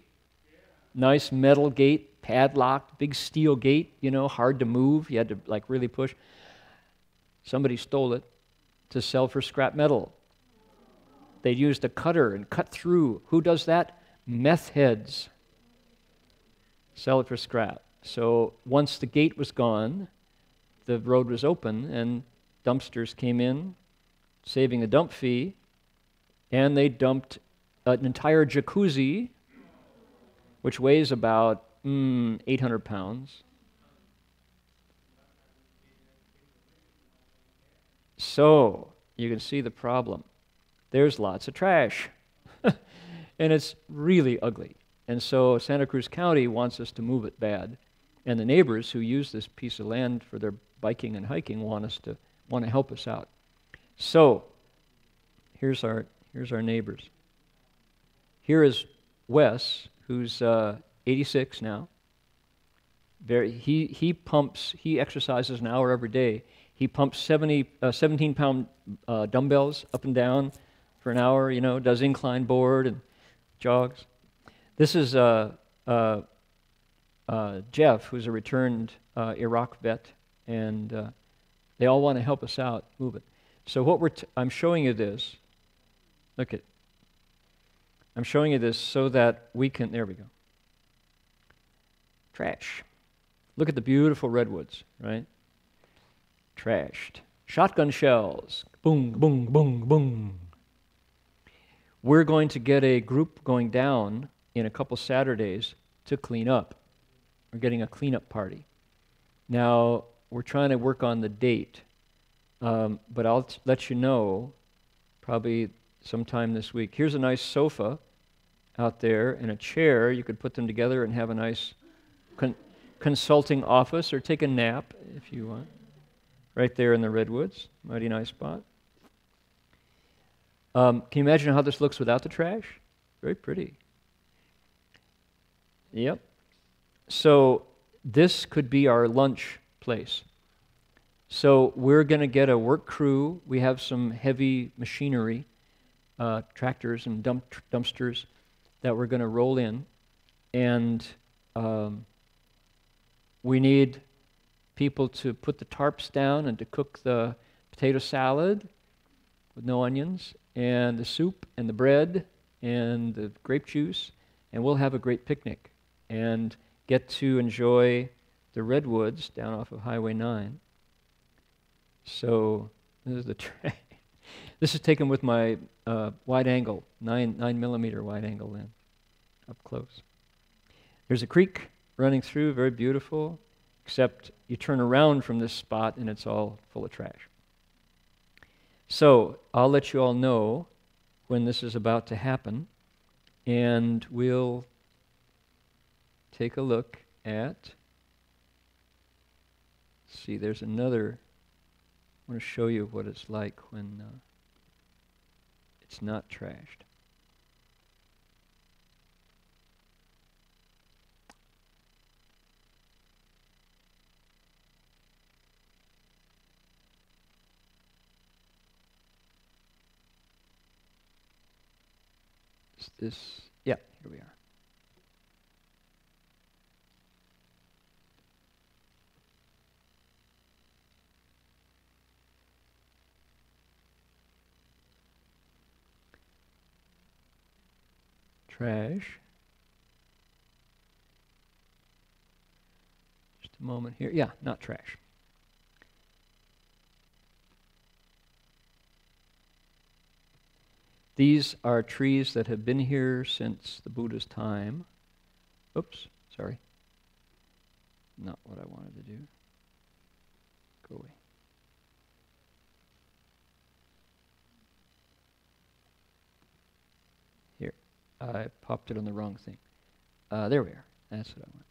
nice metal gate, padlocked, big steel gate, you know, hard to move. You had to like really push. Somebody stole it to sell for scrap metal. They used a cutter and cut through. Who does that? Meth heads. Sell it for scrap. So once the gate was gone, the road was open, and dumpsters came in, saving the dump fee, and they dumped an entire jacuzzi, which weighs about 800 pounds. So you can see the problem. There's lots of trash, and it's really ugly. And so Santa Cruz County wants us to move it bad, and the neighbors who use this piece of land for their biking and hiking want to help us out. So here's our neighbors. Here is Wes, who's 86 now. He exercises an hour every day. He pumps 17-pound dumbbells up and down for an hour, you know, does incline board and jogs. This is Jeff, who's a returned Iraq vet, and they all want to help us out, move it. So what I'm showing you this. Look at. I'm showing you this so that we can. There we go. Trash. Look at the beautiful redwoods, right? Trashed. Shotgun shells. Boom, boom, boom, boom. We're going to get a group going down in a couple Saturdays to clean up. We're getting a cleanup party. Now, we're trying to work on the date, but I'll let you know probably sometime this week. Here's a nice sofa out there and a chair. You could put them together and have a nice consulting office or take a nap if you want. Right there in the redwoods. Mighty nice spot. Can you imagine how this looks without the trash? Very pretty. Yep. So this could be our lunch place. So we're going to get a work crew. We have some heavy machinery, tractors and dumpsters that we're going to roll in. And we need people to put the tarps down and to cook the potato salad with no onions, and the soup and the bread and the grape juice, and we'll have a great picnic and get to enjoy the redwoods down off of Highway 9. So this is the tray. This is taken with my wide angle, 9mm wide angle lens, up close. There's a creek running through, very beautiful, except you turn around from this spot and it's all full of trash. So I'll let you all know when this is about to happen, and we'll take a look at, see, there's another, I want to show you what it's like when it's not trashed. Is this, yeah, here we are. Trash. Just a moment here. Yeah, not trash. These are trees that have been here since the Buddha's time. Oops, sorry. Not what I wanted to do. Go away. Here, I popped it on the wrong thing. There we are. That's what I want.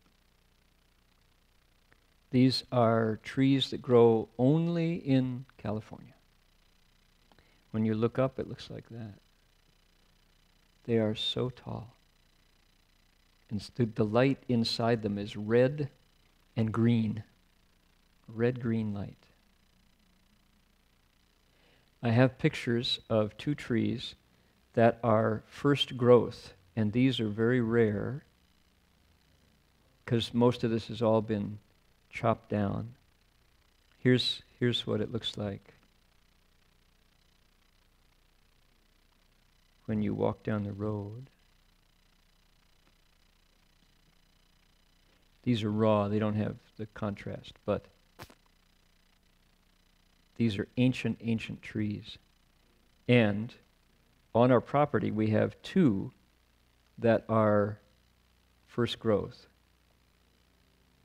These are trees that grow only in California. When you look up, it looks like that. They are so tall. And the light inside them is red and green. Red-green light. I have pictures of 2 trees that are first growth, and these are very rare because most of this has all been chopped down. Here's what it looks like when you walk down the road. These are raw, they don't have the contrast, but these are ancient, ancient trees. And on our property, we have 2 that are first growth.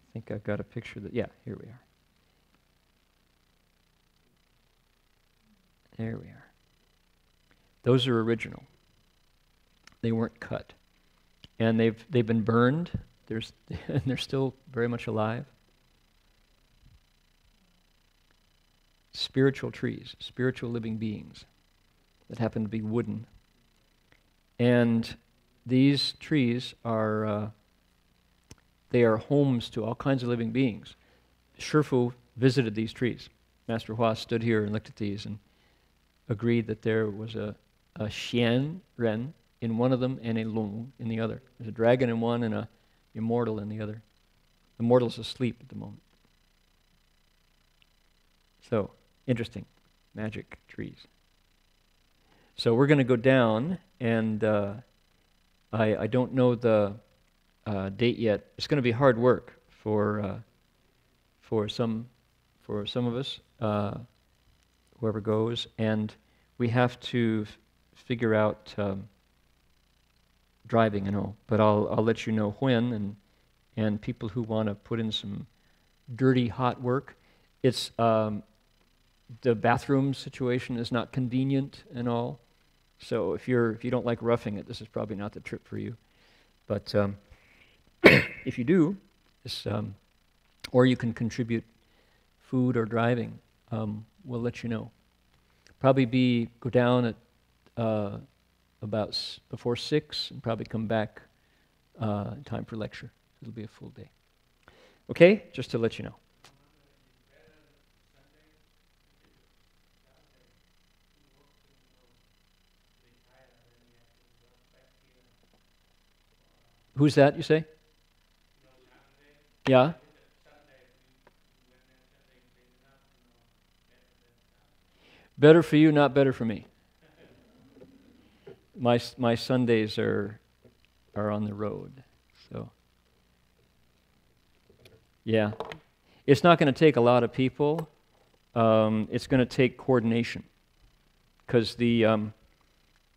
I think I've got a picture that, yeah, here we are. There we are. Those are original. They weren't cut. And they've been burned. And they're still very much alive. Spiritual trees, spiritual living beings that happen to be wooden. And these trees are, they are homes to all kinds of living beings. Shifu visited these trees. Master Hua stood here and looked at these and agreed that there was a xian ren in one of them and a long in the other. There's a dragon in one and a immortal in the other. The mortal's asleep at the moment. So, interesting. Magic trees. So we're going to go down, and I don't know the date yet. It's going to be hard work for some of us, whoever goes, and we have to figure out driving and all. But I'll let you know when, and people who want to put in some dirty hot work. It's the bathroom situation is not convenient and all. So if you don't like roughing it, this is probably not the trip for you. But if you do, or you can contribute food or driving, we'll let you know. Probably go down at about before 6 and probably come back in time for lecture. It'll be a full day. Okay, just to let you know. Who's that, you say? Yeah? Better for you, not better for me. My Sundays are on the road, so yeah. It's not going to take a lot of people. It's going to take coordination, because can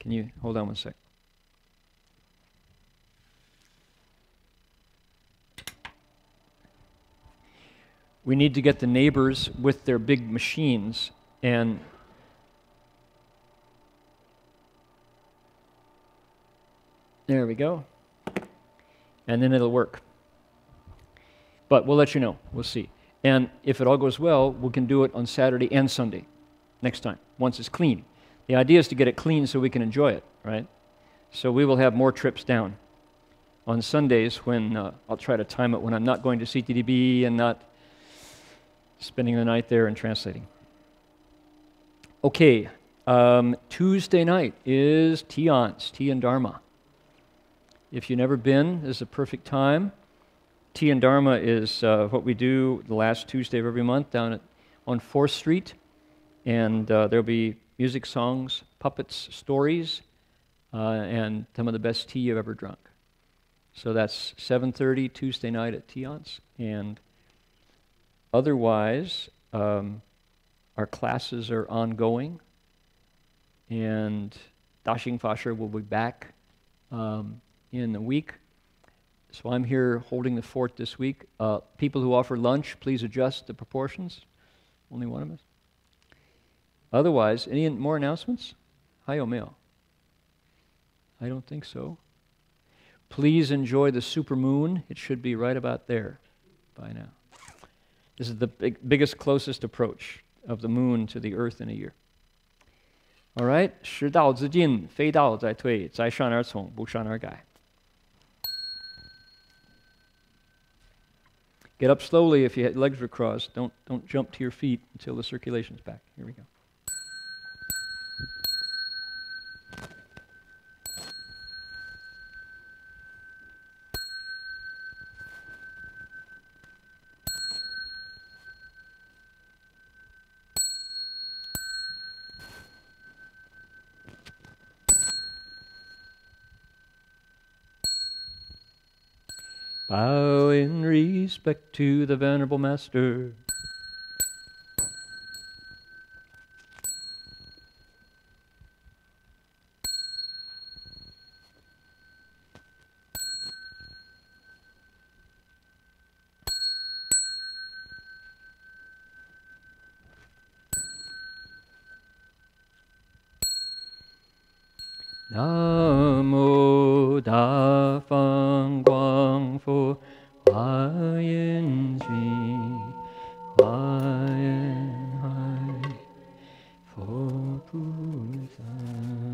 you hold on one sec? We need to get the neighbors with their big machines, and there we go. And then it'll work. But we'll let you know. We'll see. And if it all goes well, we can do it on Saturday and Sunday next time, once it's clean. The idea is to get it clean so we can enjoy it, right? So we will have more trips down on Sundays when I'll try to time it when I'm not going to CTDB and not spending the night there and translating. Okay, Tuesday night is tea and Dharma. If you've never been, this is a perfect time. Tea and Dharma is what we do the last Tuesday of every month down on 4th Street. And there'll be music, songs, puppets, stories, and some of the best tea you've ever drunk. So that's 7:30 Tuesday night at Tion's. And otherwise, our classes are ongoing. And Dashing Fasher will be back in a week. So I'm here holding the fort this week. People who offer lunch, please adjust the proportions. Only one of us. Otherwise, any more announcements? Hi, Omeo. I don't think so. Please enjoy the supermoon. It should be right about there by now. This is the biggest, closest approach of the moon to the earth in a year. All right, 食道之进，非道在退，在善而从，不善而改。Get up slowly if your legs are crossed. Don't jump to your feet until the circulation's back. Here we go. Bow in respect to the Venerable Master. Namo Da Fang Guang Fu Hua Yin Ji Hua Yin Hai Fo Pu San